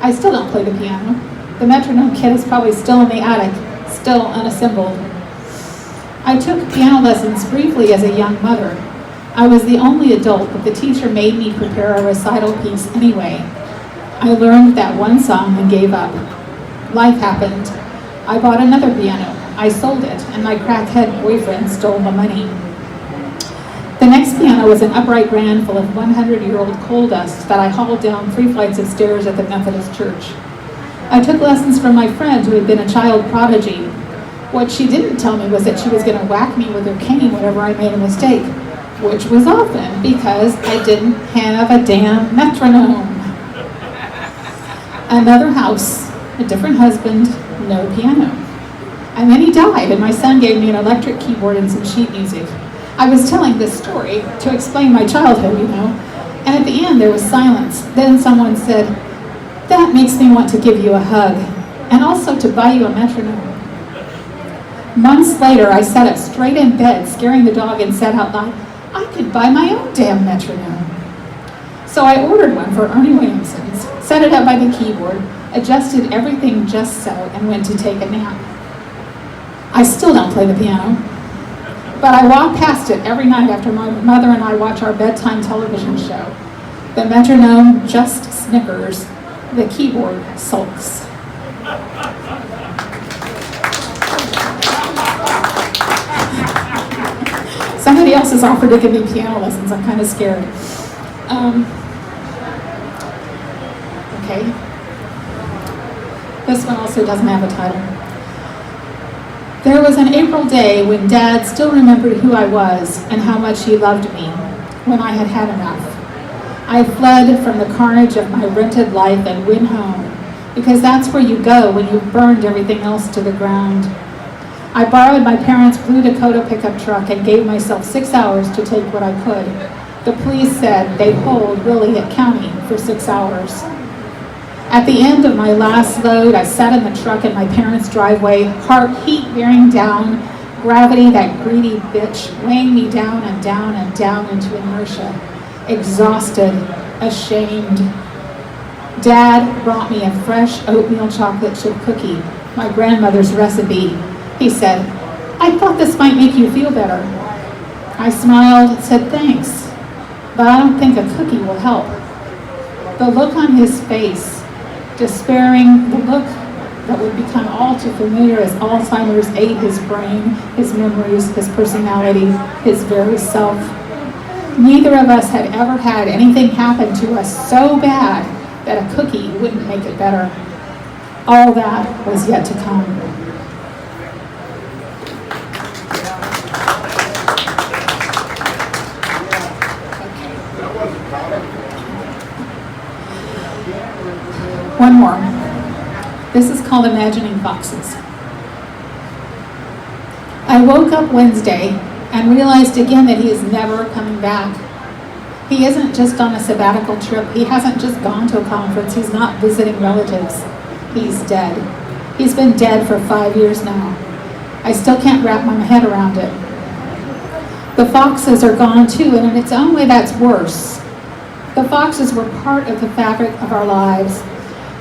I still don't play the piano. The metronome kit is probably still in the attic, still unassembled. I took piano lessons briefly as a young mother. I was the only adult, but the teacher made me prepare a recital piece anyway. I learned that one song and gave up. Life happened. I bought another piano. I sold it, and my crackhead boyfriend stole the money. The next piano was an upright grand full of 100-year-old coal dust that I hauled down 3 flights of stairs at the Methodist church. I took lessons from my friend who had been a child prodigy. What she didn't tell me was that she was going to whack me with her cane whenever I made a mistake, which was often because I didn't have a damn metronome. Another house, a different husband, no piano. And then he died, and my son gave me an electric keyboard and some sheet music. I was telling this story to explain my childhood, and at the end there was silence. Then someone said, "That makes me want to give you a hug, and also to buy you a metronome." Months later, I sat up straight in bed, scaring the dog, and said out loud, "I could buy my own damn metronome." So I ordered one for Ernie Williamson's, set it up by the keyboard, adjusted everything just so, and went to take a nap. I still don't play the piano, but I walk past it every night after my mother and I watch our bedtime television show. The metronome just snickers, the keyboard sulks. Somebody else has offered to give me piano lessons. I'm kind of scared. Okay. This one also doesn't have a title. There was an April day when Dad still remembered who I was and how much he loved me, when I had had enough. I fled from the carnage of my rented life and went home, because that's where you go when you've burned everything else to the ground. I borrowed my parents' blue Dakota pickup truck and gave myself 6 hours to take what I could. The police said they'd hold Willie at county for 6 hours. At the end of my last load, I sat in the truck in my parents' driveway, heart heat bearing down, gravity, that greedy bitch, weighing me down and down and down into inertia. Exhausted, ashamed. Dad brought me a fresh oatmeal chocolate chip cookie, my grandmother's recipe. He said, "I thought this might make you feel better." I smiled and said thanks, but I don't think a cookie will help. The look on his face, despairing, the look that would become all too familiar as Alzheimer's ate his brain, his memories, his personality, his very self. Neither of us had ever had anything happen to us so bad that a cookie wouldn't make it better. All that was yet to come. One more. This is called Imagining Foxes. I woke up Wednesday and realized again that he is never coming back. He isn't just on a sabbatical trip. He hasn't just gone to a conference. He's not visiting relatives. He's dead. He's been dead for 5 years now. I still can't wrap my head around it. The foxes are gone too, and in its own way that's worse. The foxes were part of the fabric of our lives.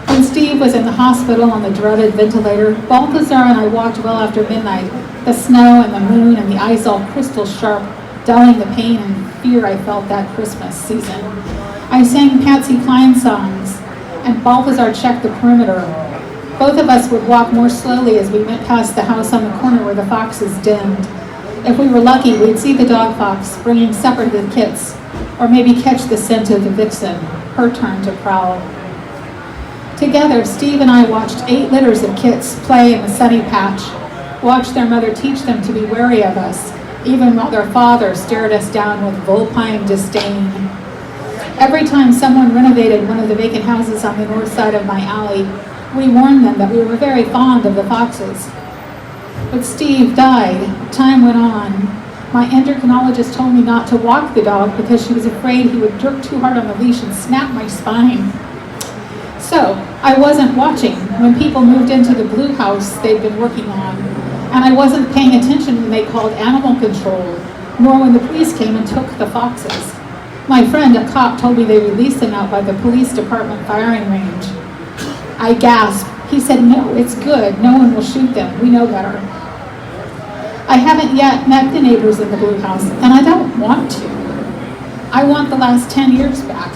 When Steve was in the hospital on the dreaded ventilator, Balthazar and I walked well after midnight, the snow and the moon and the ice all crystal sharp, dulling the pain and fear I felt that Christmas season. I sang Patsy Cline songs, and Balthazar checked the perimeter. Both of us would walk more slowly as we went past the house on the corner where the foxes denned. If we were lucky, we'd see the dog fox bringing supper to the kits, or maybe catch the scent of the vixen, her turn to prowl. Together, Steve and I watched 8 litters of kits play in the sunny patch, watched their mother teach them to be wary of us, even while their father stared us down with vulpine disdain. Every time someone renovated one of the vacant houses on the north side of my alley, we warned them that we were very fond of the foxes. But Steve died. Time went on. My endocrinologist told me not to walk the dog because she was afraid he would jerk too hard on the leash and snap my spine. So, I wasn't watching when people moved into the blue house they'd been working on, and I wasn't paying attention when they called animal control, nor when the police came and took the foxes. My friend, a cop, told me they released them out by the police department firing range. I gasped. He said, "No, it's good. No one will shoot them. We know better." I haven't yet met the neighbors in the blue house, and I don't want to. I want the last 10 years back.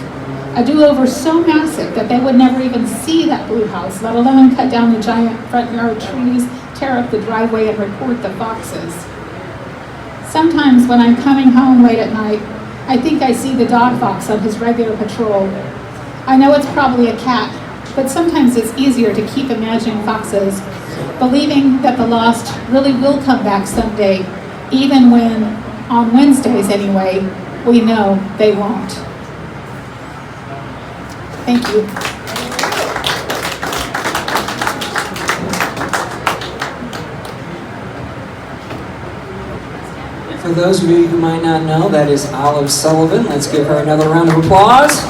A do-over so massive that they would never even see that blue house, let alone cut down the giant front yard trees, tear up the driveway, and report the foxes. Sometimes when I'm coming home late at night, I think I see the dog fox on his regular patrol. I know it's probably a cat, but sometimes it's easier to keep imagining foxes, believing that the lost really will come back someday, even when, on Wednesdays anyway, we know they won't. Thank you. For those of you who might not know, that is Olive Sullivan. Let's give her another round of applause.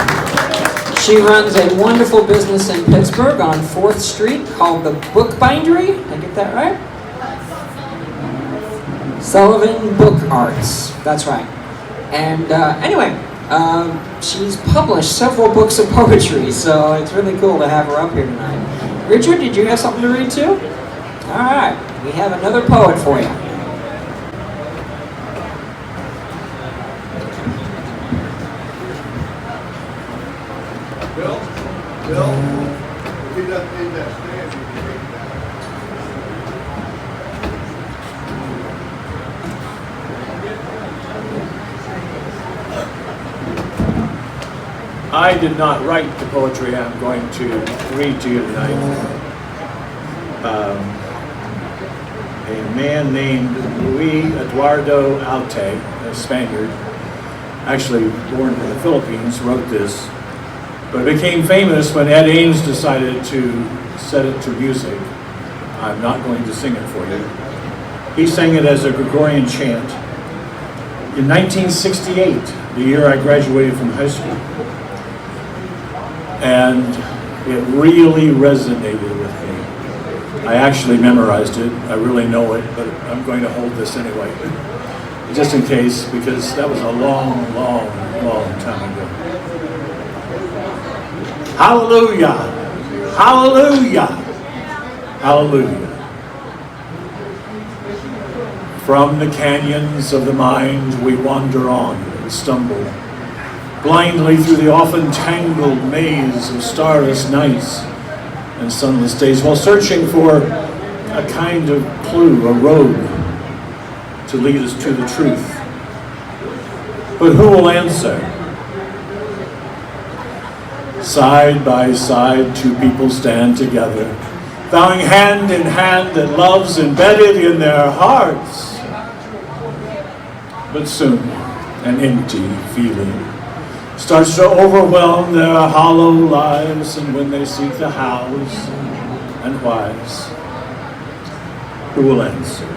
She runs a wonderful business in Pittsburgh on 4th Street called the Book Bindery. Did I get that right? Sullivan Book Arts. That's right. And anyway, she's published several books of poetry, so it's really cool to have her up here tonight. Richard, did you have something to read too? All right, we have another poet for you. Bill, if he doesn't need that stand, you can take that. I did not write the poetry I'm going to read to you tonight. A man named Luis Eduardo Aute, a Spaniard, actually born in the Philippines, wrote this. But it became famous when Ed Ames decided to set it to music. I'm not going to sing it for you. He sang it as a Gregorian chant. In 1968, the year I graduated from high school, and it really resonated with me. I actually memorized it. I really know it, but I'm going to hold this anyway, just in case, because that was a long, long, long time ago. Hallelujah! Hallelujah! Hallelujah! From the canyons of the mind we wander on and stumble, blindly through the often tangled maze of starless nights and sunless days, while searching for a kind of clue, a road to lead us to the truth. But who will answer? Side by side, two people stand together, vowing hand in hand that love's embedded in their hearts. But soon, an empty feeling starts to overwhelm their hollow lives, and when they seek the hows and whys, who will answer?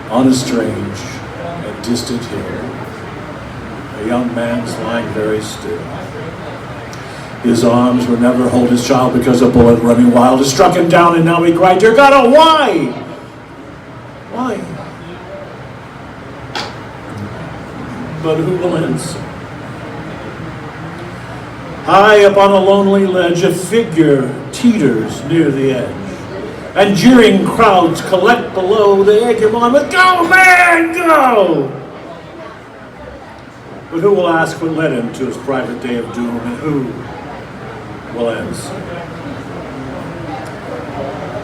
On a strange and distant hill, a young man's lying very still. His arms would never hold his child because a bullet running wild has struck him down, and now he cried, "Dear God, oh why? Why?" But who will answer? High up on a lonely ledge, a figure teeters near the edge, and jeering crowds collect below. They egg him on with, "Go, man, go!" But who will ask what led him to his private day of doom, and who will answer?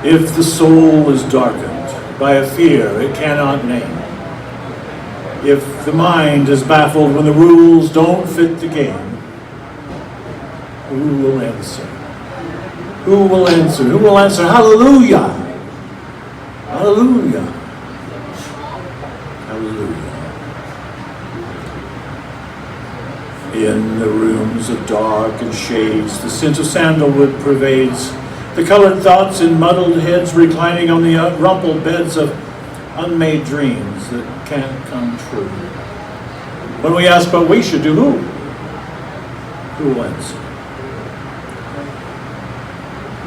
If the soul is darkened by a fear it cannot name, if the mind is baffled when the rules don't fit the game, who will answer? Who will answer? Who will answer? Hallelujah! Hallelujah! Hallelujah! In the rooms of dark and shades, the scent of sandalwood pervades. The colored thoughts in muddled heads reclining on the rumpled beds of unmade dreams that can't come true. When we ask what we should do, who will answer?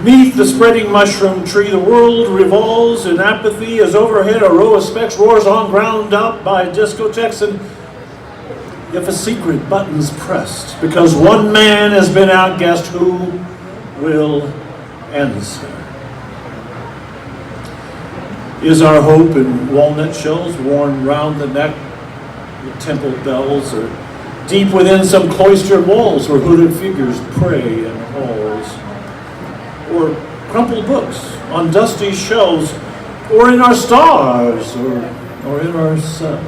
'Neath the spreading mushroom tree, the world revolves in apathy as overhead a row of specks roars on, ground out by discotheques, and if a secret button's pressed, because one man has been outguessed, who will answer? Is our hope in walnut shells worn round the neck with temple bells, or deep within some cloistered walls where hooded figures pray in halls, or crumpled books on dusty shelves, or in our stars, or in ourselves?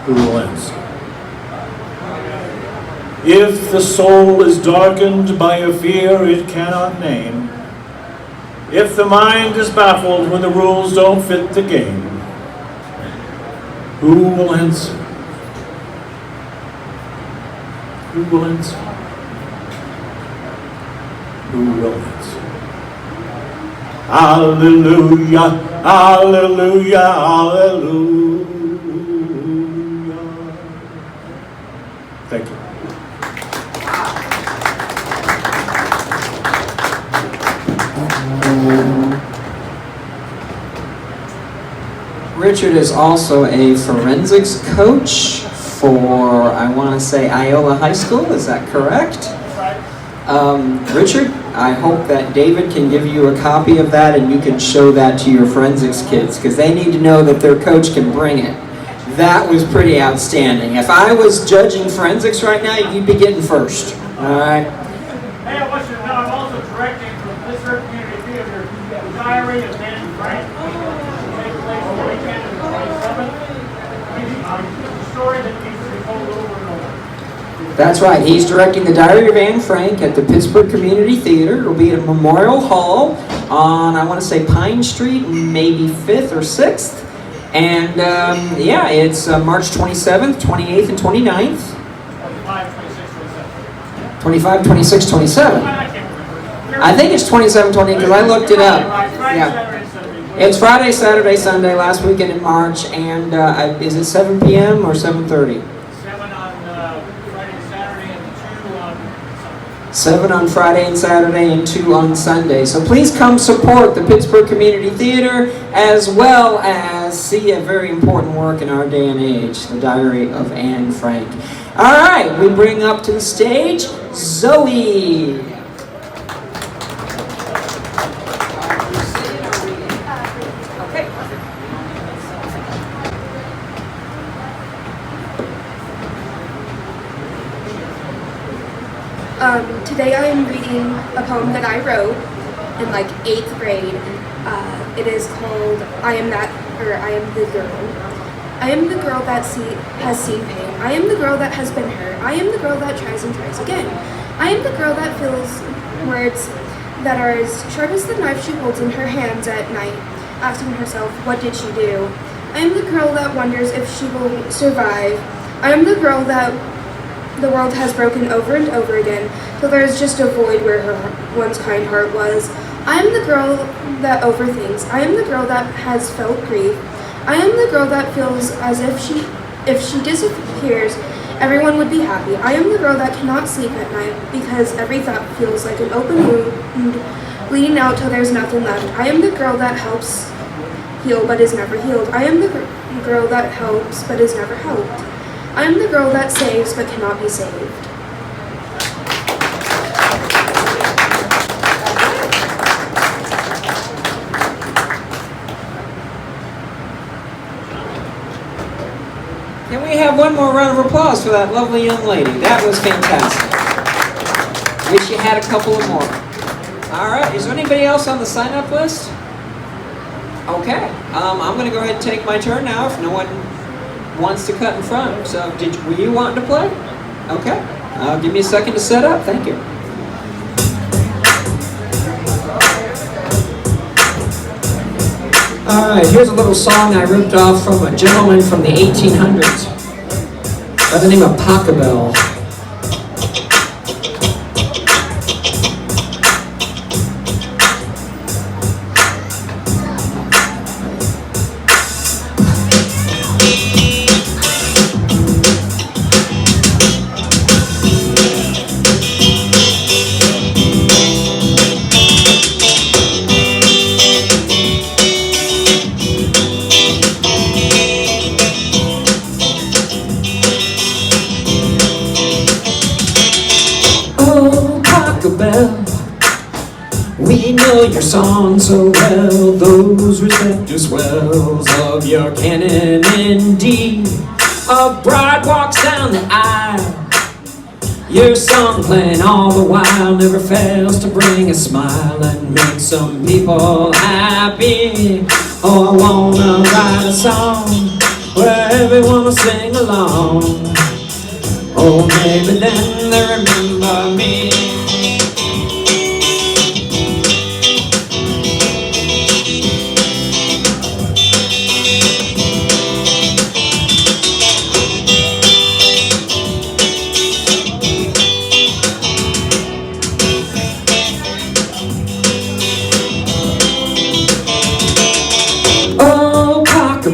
Who will answer? If the soul is darkened by a fear it cannot name, if the mind is baffled when the rules don't fit the game, who will answer? Who will answer? Who will answer? Hallelujah, hallelujah, hallelujah. Thank you. Richard is also a forensics coach for, I want to say, Viola High School. Is that correct? Richard, I hope that David can give you a copy of that and you can show that to your forensics kids, because they need to know that their coach can bring it. That was pretty outstanding. If I was judging forensics right now, you'd be getting first. All right? Hey, I want you to know I'm also directing from Pittsburgh Community Theater the Diary of Dan Frank. Take place on the weekend of the 27th. The story that needs to be told over and over. That's right. He's directing the Diary of Anne Frank at the Pittsburgh Community Theater. It'll be at Memorial Hall on, I want to say, Pine Street, maybe 5th or 6th. And yeah, it's March 27th, 28th, and 29th. 25, 26, 27. I think it's 27, 28 because I looked it up. Yeah. It's Friday, Saturday, Sunday, last weekend in March. And is it 7 p.m. or 7:30? 7 on Friday and Saturday and 2 on Sunday. 7 on Friday and Saturday and 2 on Sunday. So please come support the Pittsburgh Community Theater as well as see a very important work in our day and age, the Diary of Anne Frank. All right, we bring up to the stage Zoe. Today I am reading a poem that I wrote in like 8th grade. It is called I Am the Girl. I am the girl that has seen pain. I am the girl that has been hurt. I am the girl that tries and tries again. I am the girl that feels words that are as sharp as the knife she holds in her hands at night, asking herself, what did she do? I am the girl that wonders if she will survive. I am the girl that the world has broken over and over again, till there is just a void where her once kind heart was. I am the girl that overthinks. I am the girl that has felt grief. I am the girl that feels as if she disappears, everyone would be happy. I am the girl that cannot sleep at night because every thought feels like an open wound, bleeding out till there's nothing left. I am the girl that helps heal but is never healed. I am the girl that helps but is never helped. I am the girl that saves but cannot be saved. Can we have one more round of applause for that lovely young lady? That was fantastic. Wish you had a couple of more. All right, is there anybody else on the sign-up list? Okay, I'm going to go ahead and take my turn now if no one wants to cut in front. So, were you wanting to play? Okay, give me a second to set up. Thank you. All right, here's a little song I ripped off from a gentleman from the 1800s by the name of Pachelbel. know your song so well, those respective swells of your canon in D. A bride walks down the aisle, your song playing all the while never fails to bring a smile and make some people happy. Oh, I wanna write a song where everyone will sing along. Oh, maybe then they remember me.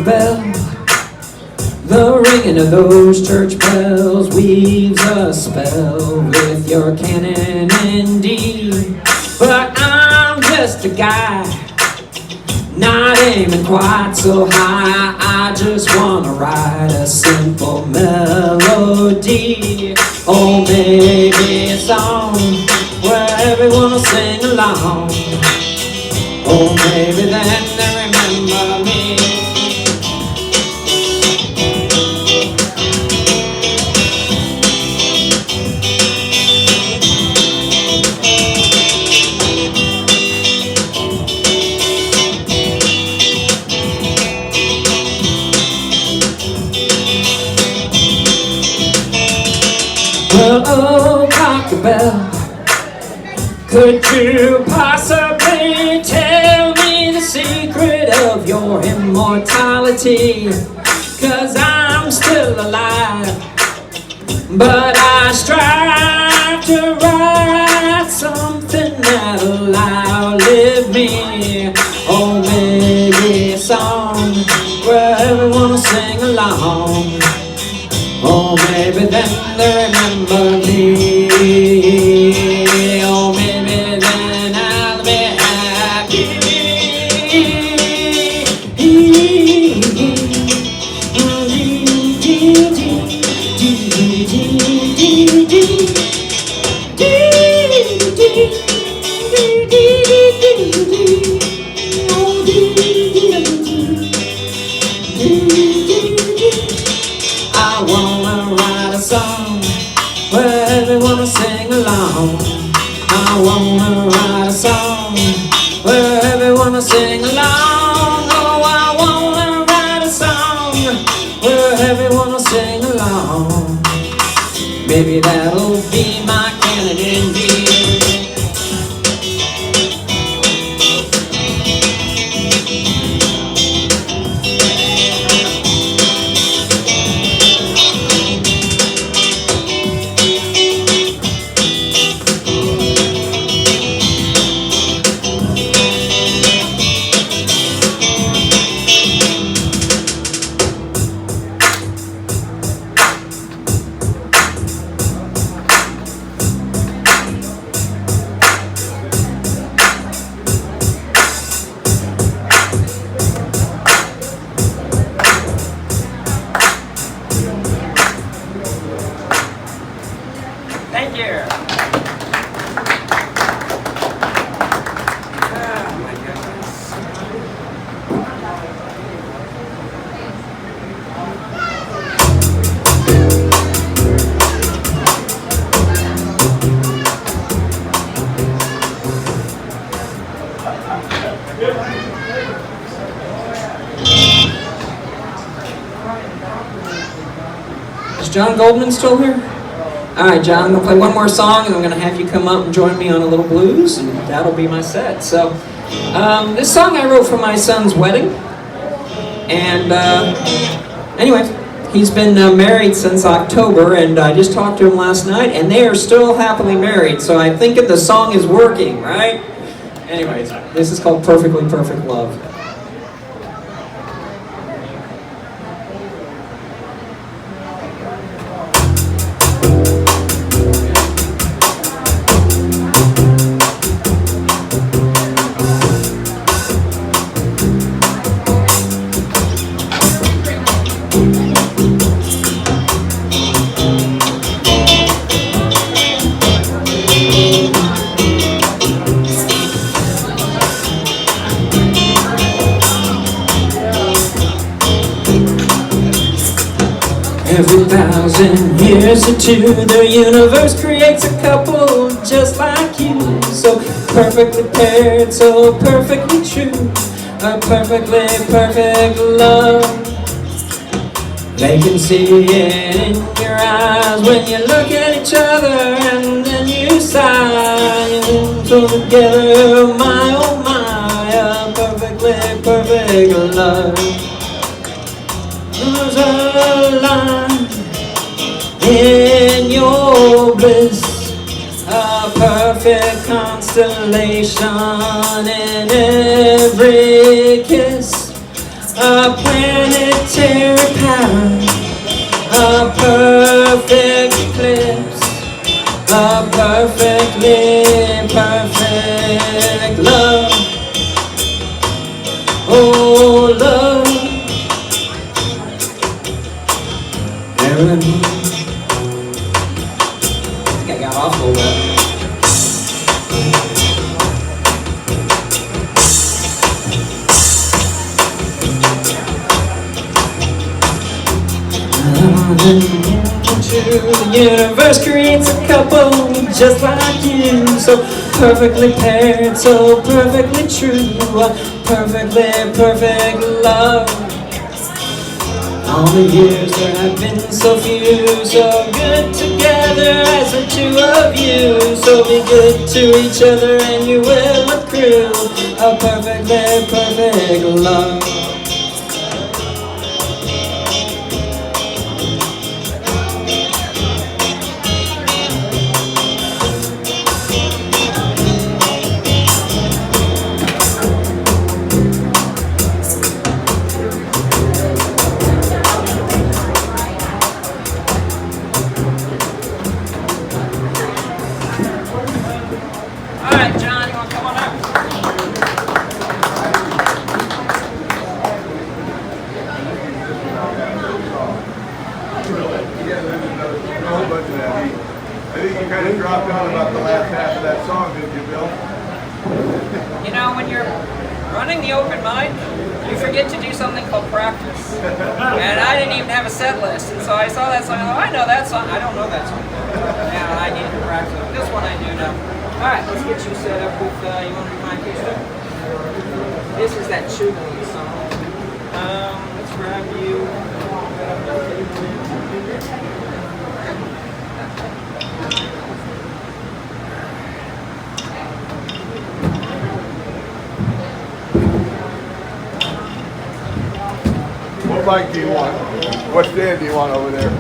Bell, the ringing of those church bells weaves a spell with your canon in D. But I'm just a guy, not aiming quite so high. I just wanna write a simple melody. Oh, maybe a song where everyone will sing along. Oh, maybe then they remember me. Well, oh, Cockabell, could you possibly tell me the secret of your immortality? 'Cause I'm still alive, but I strive to write something that'll outlive me. Oh, maybe a song where everyone will sing along. Oh, maybe then they remember me. Oh, maybe then I'll be happy. I wanna write a song where everyone will sing along. I wanna write a song where everyone will sing along. Oh, I wanna write a song where everyone will sing along. Maybe that'll be my canon in D. Thank you. Oh my goodness. Is John Goldman still here? All right, John, I'm going to play one more song, and I'm going to have you come up and join me on a little blues, and that'll be my set. So, this song I wrote for my son's wedding, and anyway, he's been married since October, and I just talked to him last night, and they are still happily married, so I think that the song is working, right? Anyways, this is called Perfectly Perfect Love. 1,000 years or two, the universe creates a couple just like you. So perfectly paired, so perfectly true, a perfectly perfect love. They can see it in your eyes when you look at each other and then you sigh. And so together, my oh my, a perfectly perfect love. There's a line in your bliss, a perfect constellation in every kiss, a planetary pattern, a perfect eclipse, a perfectly perfect love. Oh, love. I think I got off a little bit. 2, the universe creates a couple just like you. So perfectly paired, so perfectly true, a perfectly perfect love. All the years there have been so few, so good together as the two of you. So be good to each other and you will accrue a perfectly perfect love. What mic do you want? What stand do you want over there?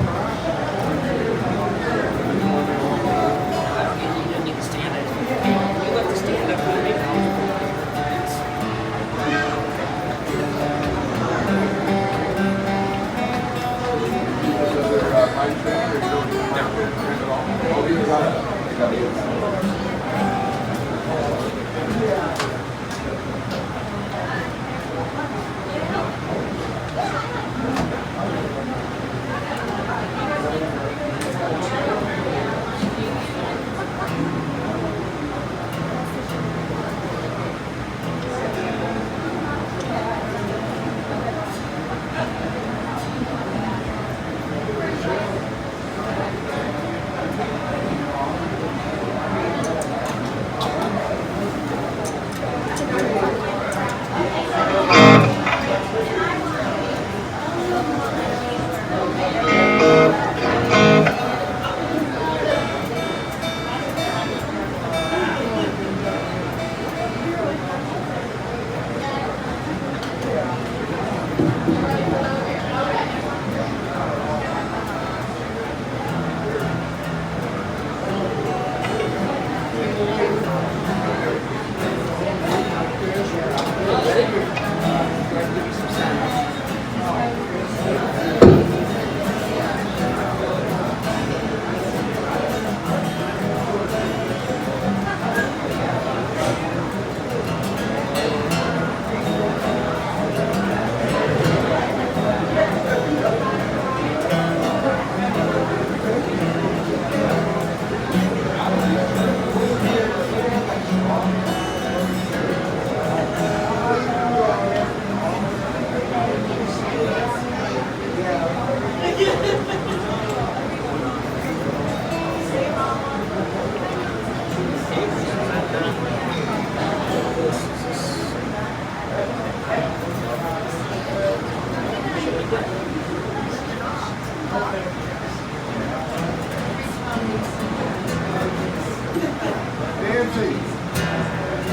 Nancy.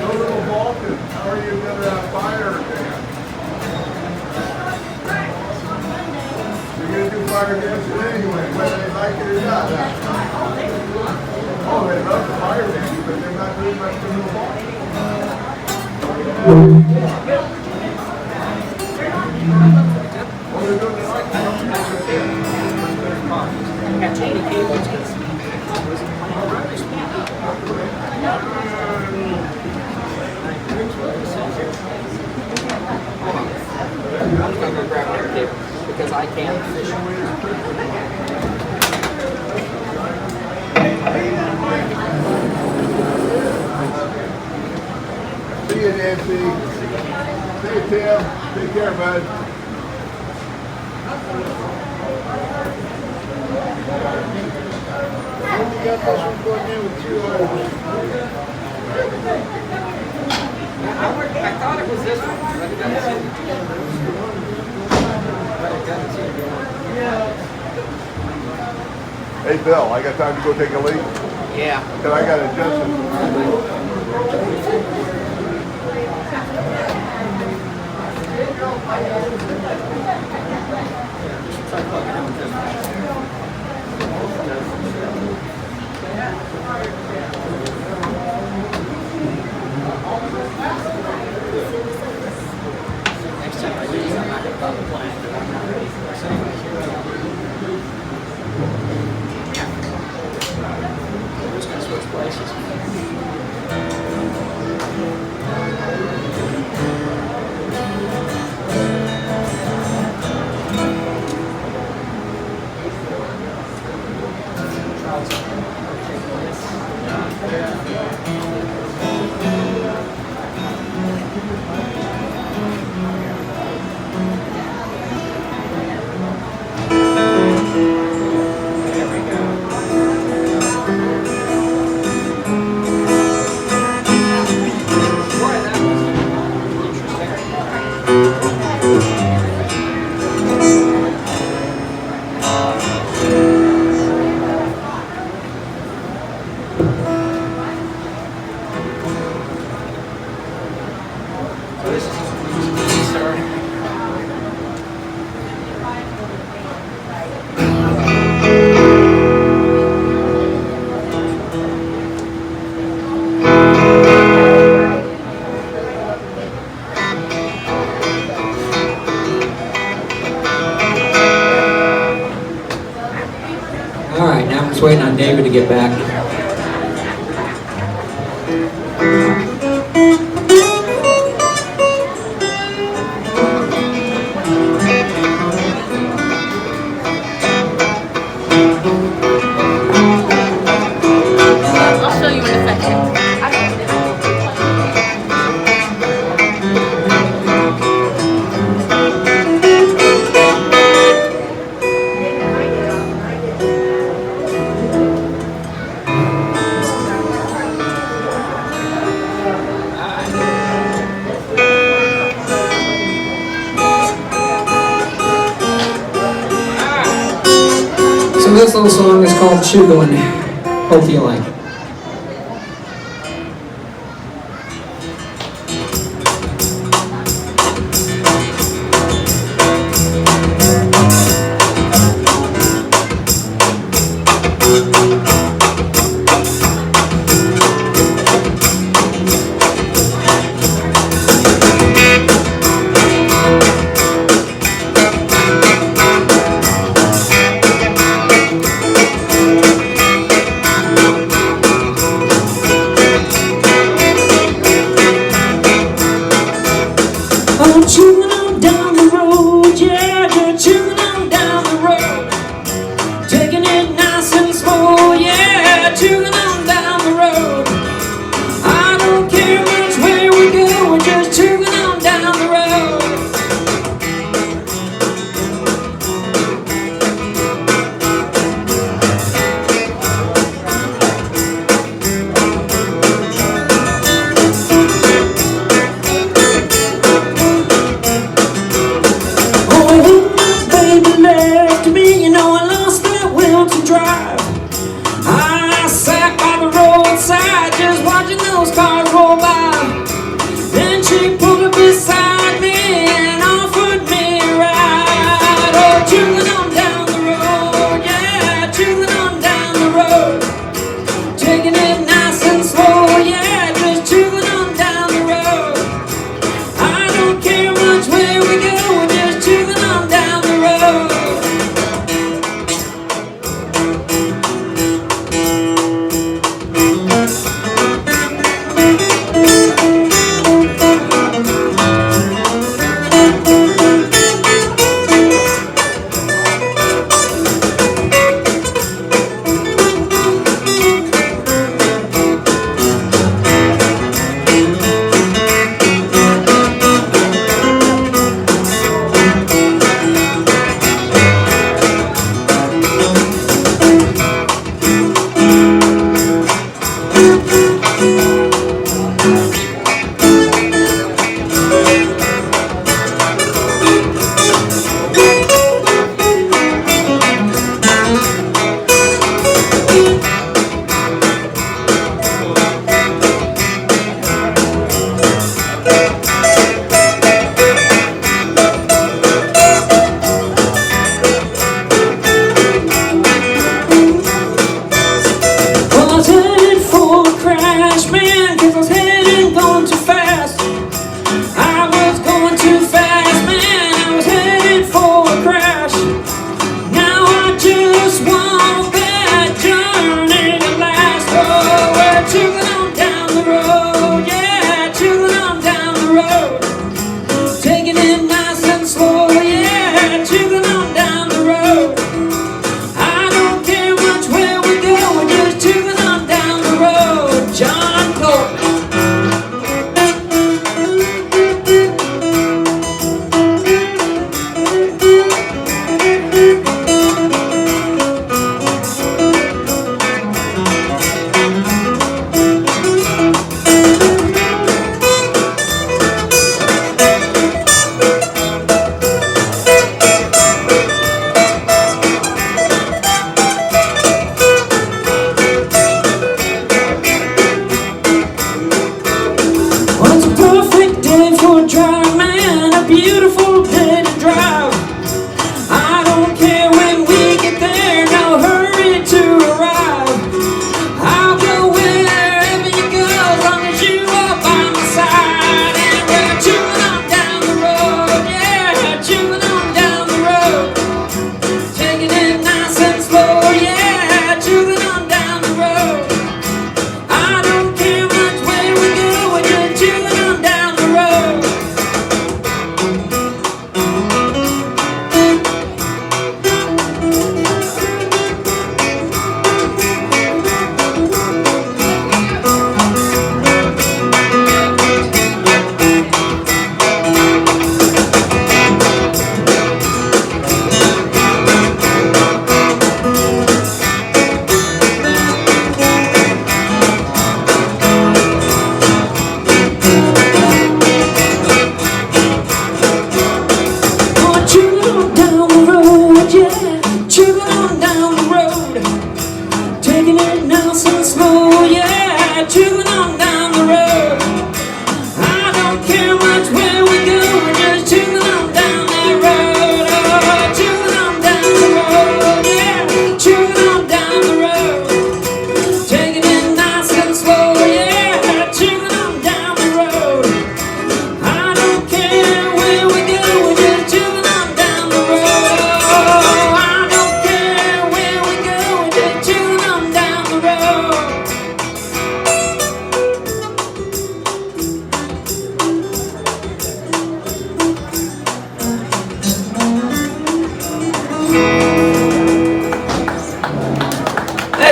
No little Vulcan. How are you going to fire dance? You're going to do fire dancing anyway, whether they like it or not. Oh, they love the fire dancing, but they're not doing much to the Vulcan. I'm going to go grab another table because I can't fish. See you, Nancy. See you, Tim. Take care, bud. We got this one going in with 2 hours. I thought it was this one, but it doesn't seem to be. But it doesn't seem to be. Hey, Bill, I got time to go take a leak? Yeah. Because I got to adjust it. Next time I do this, I'm not going to follow the plan. We're just going to switch places. Just waiting on David to get back. I'll show you in a second. So this little song is called Goodwin. Hope you like it.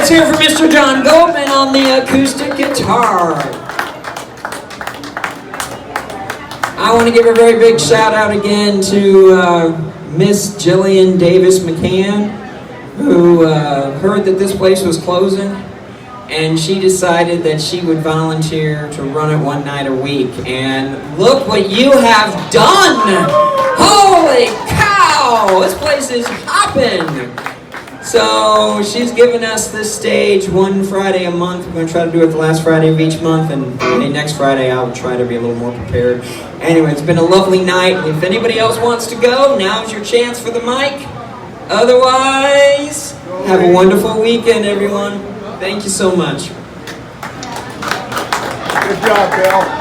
Let's hear from Mr. John Goldman on the acoustic guitar. I want to give a very big shout out again to Miss Jillian Davis McCann, who heard that this place was closing, and she decided that she would volunteer to run it one night a week. And look what you have done! Holy cow! This place is hopping! So she's given us this stage one Friday a month. We're going to try to do it the last Friday of each month, and maybe next Friday I'll try to be a little more prepared. Anyway, it's been a lovely night. If anybody else wants to go, now's your chance for the mic. Otherwise, have a wonderful weekend, everyone. Thank you so much. Good job, Bill.